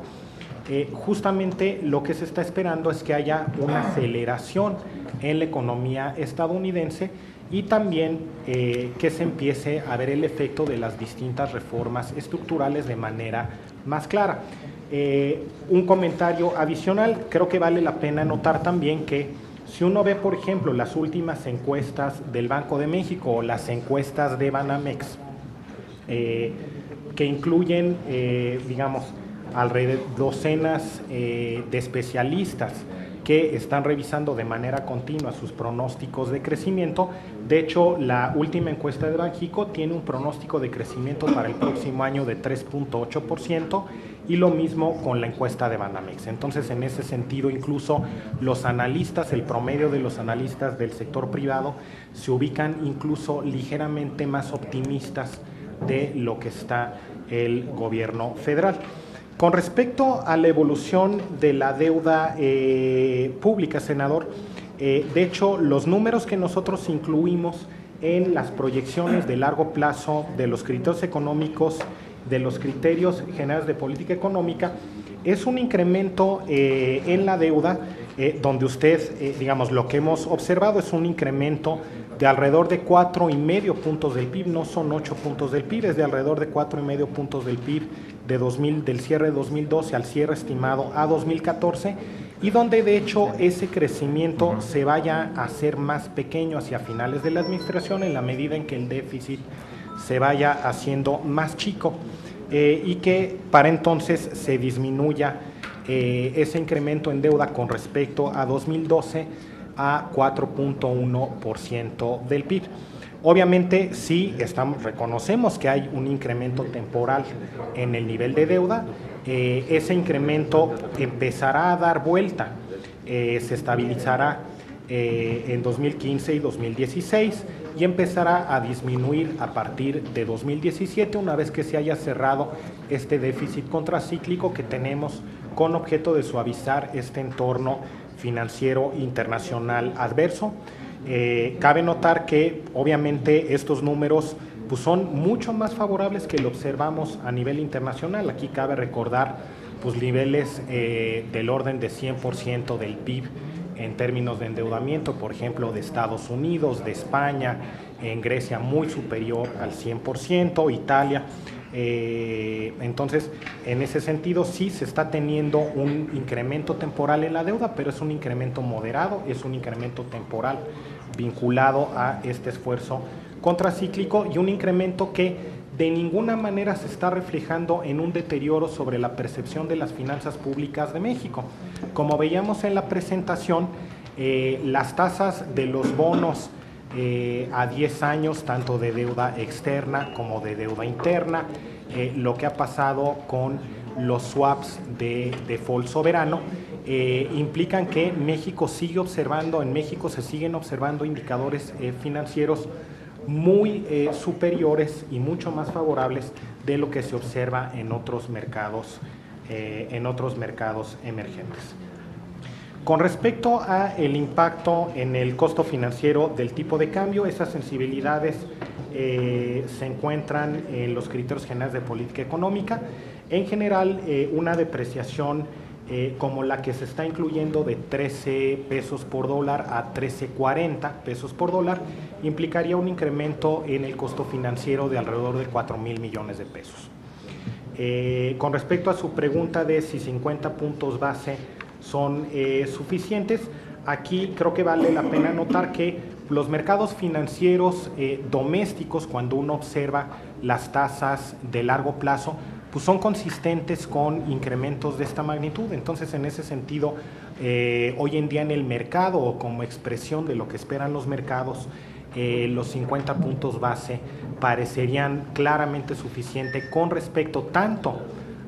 justamente lo que se está esperando es que haya una aceleración en la economía estadounidense y también que se empiece a ver el efecto de las distintas reformas estructurales de manera más clara. Un comentario adicional, creo que vale la pena notar también que si uno ve, por ejemplo, las últimas encuestas del Banco de México o las encuestas de Banamex, que incluyen, digamos, alrededor de docenas de especialistas que están revisando de manera continua sus pronósticos de crecimiento. De hecho, la última encuesta de Banxico tiene un pronóstico de crecimiento para el próximo año de 3.8% y lo mismo con la encuesta de Banamex. Entonces, en ese sentido, incluso los analistas, el promedio de los analistas del sector privado se ubican incluso ligeramente más optimistas de lo que está el gobierno federal. Con respecto a la evolución de la deuda pública, senador, de hecho, los números que nosotros incluimos en las proyecciones de largo plazo de los criterios económicos, de los criterios generales de política económica, es un incremento en la deuda, donde usted, digamos, lo que hemos observado es un incremento de alrededor de 4,5 puntos del PIB, no son 8 puntos del PIB, es de alrededor de 4,5 puntos del PIB del cierre de 2012 al cierre estimado a 2014, y donde de hecho ese crecimiento se vaya a hacer más pequeño hacia finales de la administración en la medida en que el déficit se vaya haciendo más chico y que para entonces se disminuya ese incremento en deuda con respecto a 2012 a 4.1% del PIB. Obviamente sí reconocemos que hay un incremento temporal en el nivel de deuda, ese incremento empezará a dar vuelta, se estabilizará en 2015 y 2016 y empezará a disminuir a partir de 2017 una vez que se haya cerrado este déficit contracíclico que tenemos con objeto de suavizar este entorno financiero internacional adverso. Cabe notar que obviamente estos números pues, son mucho más favorables que lo observamos a nivel internacional. Aquí cabe recordar pues, niveles del orden de 100% del PIB en términos de endeudamiento, por ejemplo, de Estados Unidos, de España, en Grecia muy superior al 100%, Italia. Entonces, en ese sentido sí se está teniendo un incremento temporal en la deuda, pero es un incremento moderado, es un incremento temporal vinculado a este esfuerzo contracíclico y un incremento que de ninguna manera se está reflejando en un deterioro sobre la percepción de las finanzas públicas de México. Como veíamos en la presentación, las tasas de los bonos a 10 años, tanto de deuda externa como de deuda interna, lo que ha pasado con los swaps de default soberano, implican que México sigue observando, en México se siguen observando indicadores financieros muy superiores y mucho más favorables de lo que se observa en otros mercados emergentes. Con respecto a el impacto en el costo financiero del tipo de cambio, esas sensibilidades se encuentran en los criterios generales de política económica. En general, una depreciación como la que se está incluyendo de 13 pesos por dólar a 13.40 pesos por dólar, implicaría un incremento en el costo financiero de alrededor de 4,000 millones de pesos. Con respecto a su pregunta de si 50 puntos base son suficientes, aquí creo que vale la pena notar que los mercados financieros domésticos, cuando uno observa las tasas de largo plazo, pues son consistentes con incrementos de esta magnitud. Entonces, en ese sentido, hoy en día en el mercado, o como expresión de lo que esperan los mercados, los 50 puntos base parecerían claramente suficientes con respecto tanto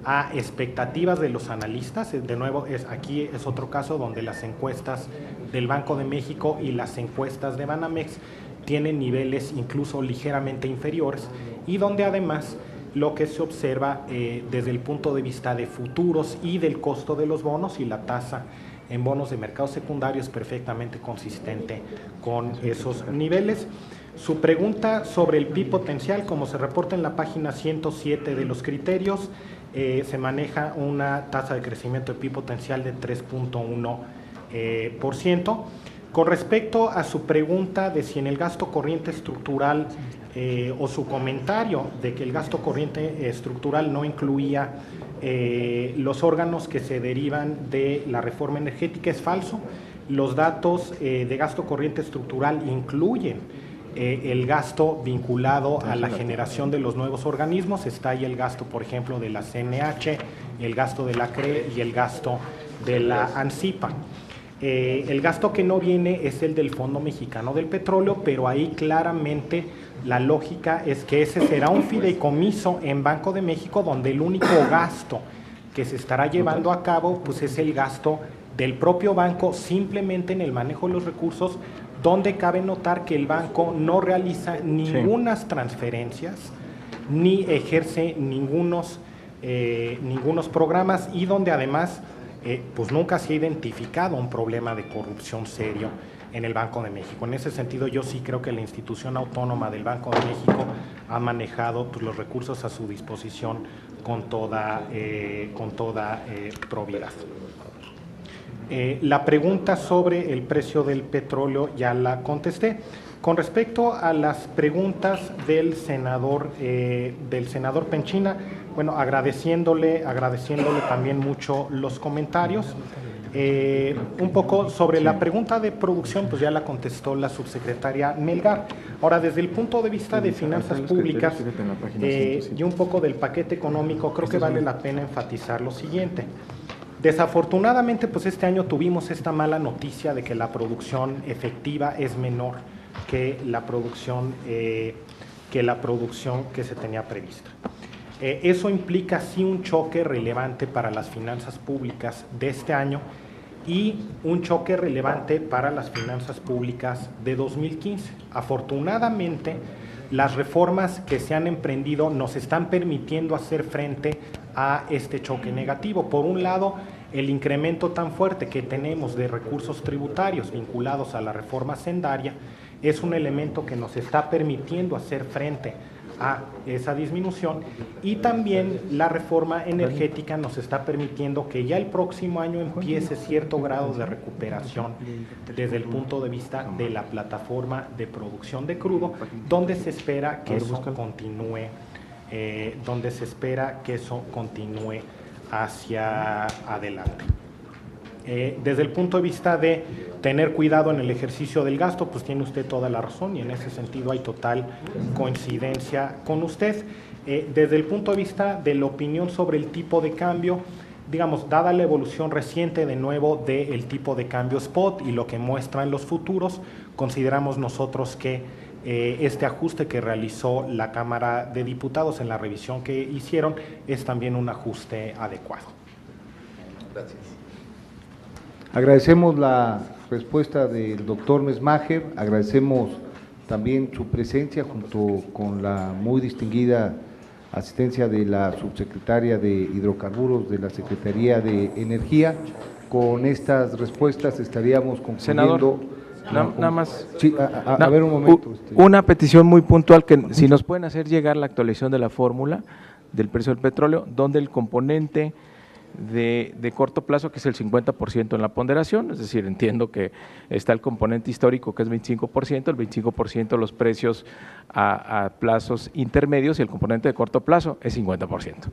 a expectativas de los analistas. De nuevo, aquí es otro caso donde las encuestas del Banco de México y las encuestas de Banamex tienen niveles incluso ligeramente inferiores, y donde además lo que se observa desde el punto de vista de futuros y del costo de los bonos y la tasa en bonos de mercado secundario es perfectamente consistente con esos niveles. Su pregunta sobre el PIB potencial, como se reporta en la página 107 de los criterios, se maneja una tasa de crecimiento de PIB potencial de 3.1%. Con respecto a su pregunta de si en el gasto corriente estructural o su comentario de que el gasto corriente estructural no incluía los órganos que se derivan de la reforma energética, es falso. Los datos de gasto corriente estructural incluyen el gasto vinculado a la generación de los nuevos organismos. Está ahí el gasto, por ejemplo, de la CNH, el gasto de la CRE y el gasto de la ANSIPA. El gasto que no viene es el del Fondo Mexicano del Petróleo, pero ahí claramente la lógica es que ese será un fideicomiso en Banco de México, donde el único gasto que se estará llevando a cabo pues es el gasto del propio banco, simplemente en el manejo de los recursos, donde cabe notar que el banco no realiza ningunas transferencias ni ejerce ningunos programas, y donde además pues nunca se ha identificado un problema de corrupción serio en el Banco de México. En ese sentido, yo sí creo que la institución autónoma del Banco de México ha manejado pues, los recursos a su disposición con toda probidad. La pregunta sobre el precio del petróleo ya la contesté. Con respecto a las preguntas del senador Penchina, bueno, agradeciéndole también mucho los comentarios. Un poco sobre la pregunta de producción, pues ya la contestó la subsecretaria Melgar. Ahora, desde el punto de vista de finanzas públicas y un poco del paquete económico, creo que vale la pena enfatizar lo siguiente. Desafortunadamente, pues este año tuvimos esta mala noticia de que la producción efectiva es menor que la producción que se tenía prevista. Eso implica sí un choque relevante para las finanzas públicas de este año y un choque relevante para las finanzas públicas de 2015. Afortunadamente, las reformas que se han emprendido nos están permitiendo hacer frente a este choque negativo. Por un lado, el incremento tan fuerte que tenemos de recursos tributarios vinculados a la reforma hacendaria es un elemento que nos está permitiendo hacer frente a esa disminución, y también la reforma energética nos está permitiendo que ya el próximo año empiece cierto grado de recuperación desde el punto de vista de la plataforma de producción de crudo, donde se espera que eso continúe hacia adelante. Desde el punto de vista de tener cuidado en el ejercicio del gasto, pues tiene usted toda la razón, y en ese sentido hay total coincidencia con usted. Desde el punto de vista de la opinión sobre el tipo de cambio, digamos, dada la evolución reciente de nuevo del tipo de cambio spot y lo que muestran los futuros, consideramos nosotros que este ajuste que realizó la Cámara de Diputados en la revisión que hicieron es también un ajuste adecuado. Gracias. Agradecemos la respuesta del doctor Mesmacher, agradecemos también su presencia junto con la muy distinguida asistencia de la subsecretaria de Hidrocarburos de la Secretaría de Energía. Con estas respuestas estaríamos concluyendo. Senador, nada más. Sí, a ver un momento. Una petición muy puntual, que si nos pueden hacer llegar la actualización de la fórmula del precio del petróleo, donde el componente de corto plazo, que es el 50% en la ponderación, es decir, entiendo que está el componente histórico, que es 25%, el 25% los precios a plazos intermedios, y el componente de corto plazo es 50%.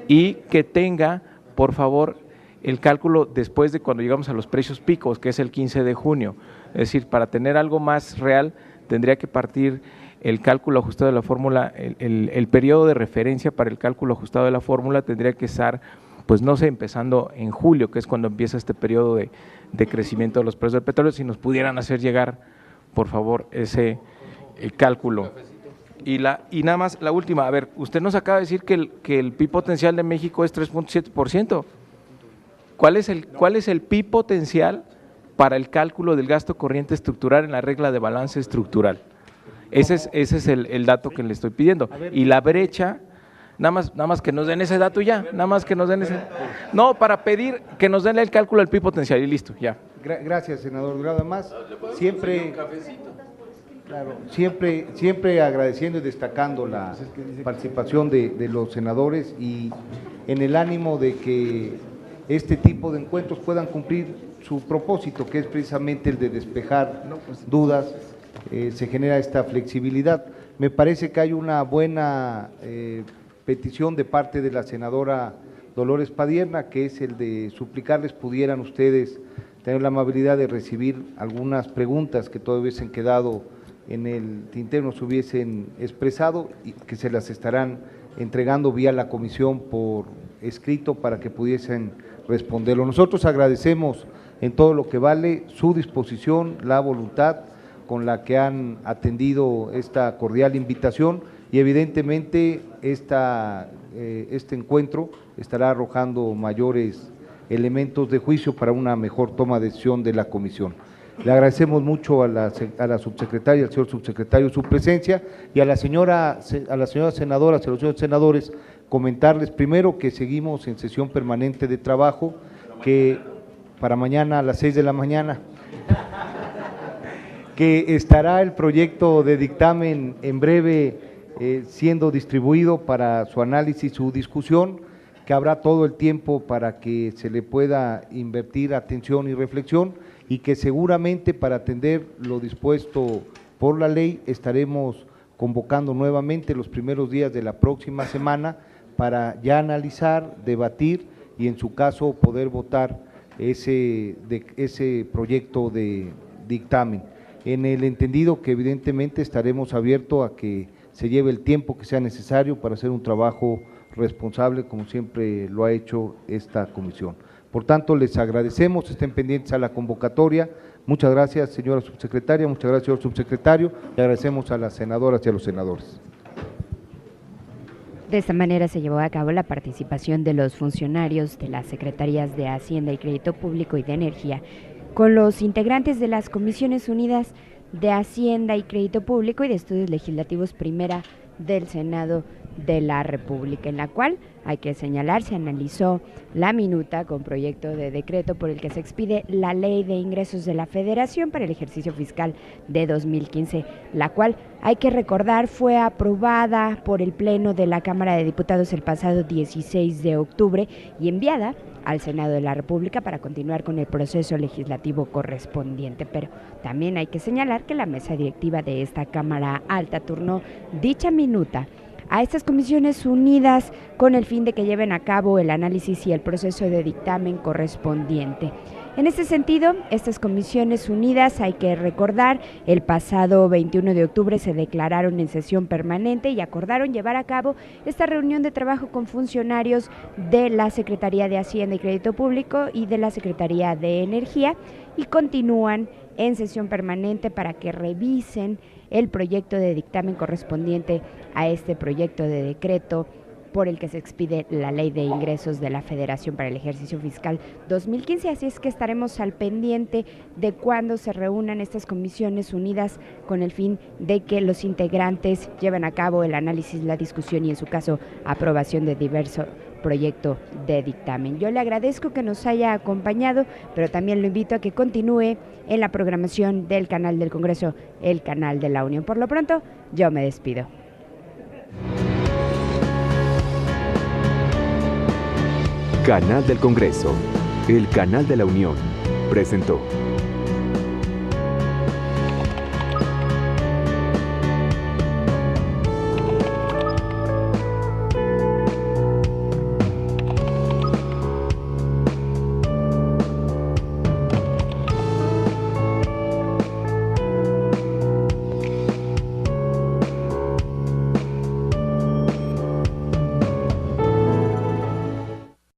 Y que tenga, por favor, el cálculo después de cuando llegamos a los precios picos, que es el 15 de junio, es decir, para tener algo más real, tendría que partir el cálculo ajustado de la fórmula, el periodo de referencia para el cálculo ajustado de la fórmula tendría que estar, pues no sé, empezando en julio, que es cuando empieza este periodo de crecimiento de los precios del petróleo. Si nos pudieran hacer llegar, por favor, ese cálculo. Y nada más, la última, a ver, usted nos acaba de decir que el PIB potencial de México es 3.7%. ¿Cuál es el PIB potencial para el cálculo del gasto corriente estructural en la regla de balance estructural? Ese es el dato que le estoy pidiendo. Y la brecha… Nada más que nos den ese dato ya, nada más que nos den ese… No, para pedir que nos den el cálculo del PIB potencial y listo, ya. Gracias, senador Delgado. Además, siempre… Claro, siempre agradeciendo y destacando la participación de los senadores y en el ánimo de que este tipo de encuentros puedan cumplir su propósito, que es precisamente el de despejar dudas, se genera esta flexibilidad. Me parece que hay una buena petición de parte de la senadora Dolores Padierna, que es el de suplicarles pudieran ustedes tener la amabilidad de recibir algunas preguntas que todavía hubiesen quedado en el tintero, nos hubiesen expresado y que se las estarán entregando vía la comisión por escrito para que pudiesen responderlo. Nosotros agradecemos en todo lo que vale su disposición, la voluntad con la que han atendido esta cordial invitación y evidentemente este encuentro estará arrojando mayores elementos de juicio para una mejor toma de decisión de la comisión. Le agradecemos mucho a la subsecretaria, al señor subsecretario su presencia y a las señoras senadoras y a los señores senadores comentarles primero que seguimos en sesión permanente de trabajo, que para mañana a las 6 de la mañana, que estará el proyecto de dictamen en breve siendo distribuido para su análisis, su discusión, que habrá todo el tiempo para que se le pueda invertir atención y reflexión y que seguramente para atender lo dispuesto por la ley estaremos convocando nuevamente los primeros días de la próxima semana para ya analizar, debatir y en su caso poder votar ese proyecto de dictamen. En el entendido que evidentemente estaremos abiertos a que se lleve el tiempo que sea necesario para hacer un trabajo responsable como siempre lo ha hecho esta comisión. Por tanto, les agradecemos, estén pendientes a la convocatoria. Muchas gracias, señora subsecretaria, muchas gracias, señor subsecretario. Le agradecemos a las senadoras y a los senadores. De esta manera se llevó a cabo la participación de los funcionarios de las Secretarías de Hacienda y Crédito Público y de Energía, con los integrantes de las Comisiones Unidas de Hacienda y Crédito Público y de Estudios Legislativos Primera del Senado de la República, en la cual, hay que señalar, se analizó la minuta con proyecto de decreto por el que se expide la Ley de Ingresos de la Federación para el ejercicio fiscal de 2015, la cual, hay que recordar, fue aprobada por el Pleno de la Cámara de Diputados el pasado 16 de octubre y enviada al Senado de la República para continuar con el proceso legislativo correspondiente. Pero también hay que señalar que la mesa directiva de esta Cámara Alta turnó dicha minuta a estas comisiones unidas con el fin de que lleven a cabo el análisis y el proceso de dictamen correspondiente. En este sentido, estas comisiones unidas, hay que recordar, el pasado 21 de octubre se declararon en sesión permanente y acordaron llevar a cabo esta reunión de trabajo con funcionarios de la Secretaría de Hacienda y Crédito Público y de la Secretaría de Energía y continúan en sesión permanente para que revisen el proyecto de dictamen correspondiente a este proyecto de decreto por el que se expide la Ley de Ingresos de la Federación para el ejercicio fiscal 2015, así es que estaremos al pendiente de cuándo se reúnan estas comisiones unidas con el fin de que los integrantes lleven a cabo el análisis, la discusión y en su caso aprobación de diverso proyecto de dictamen. Yo le agradezco que nos haya acompañado, pero también lo invito a que continúe en la programación del canal del Congreso, el canal de la Unión. Por lo pronto, yo me despido. Canal del Congreso, el canal de la Unión, presentó.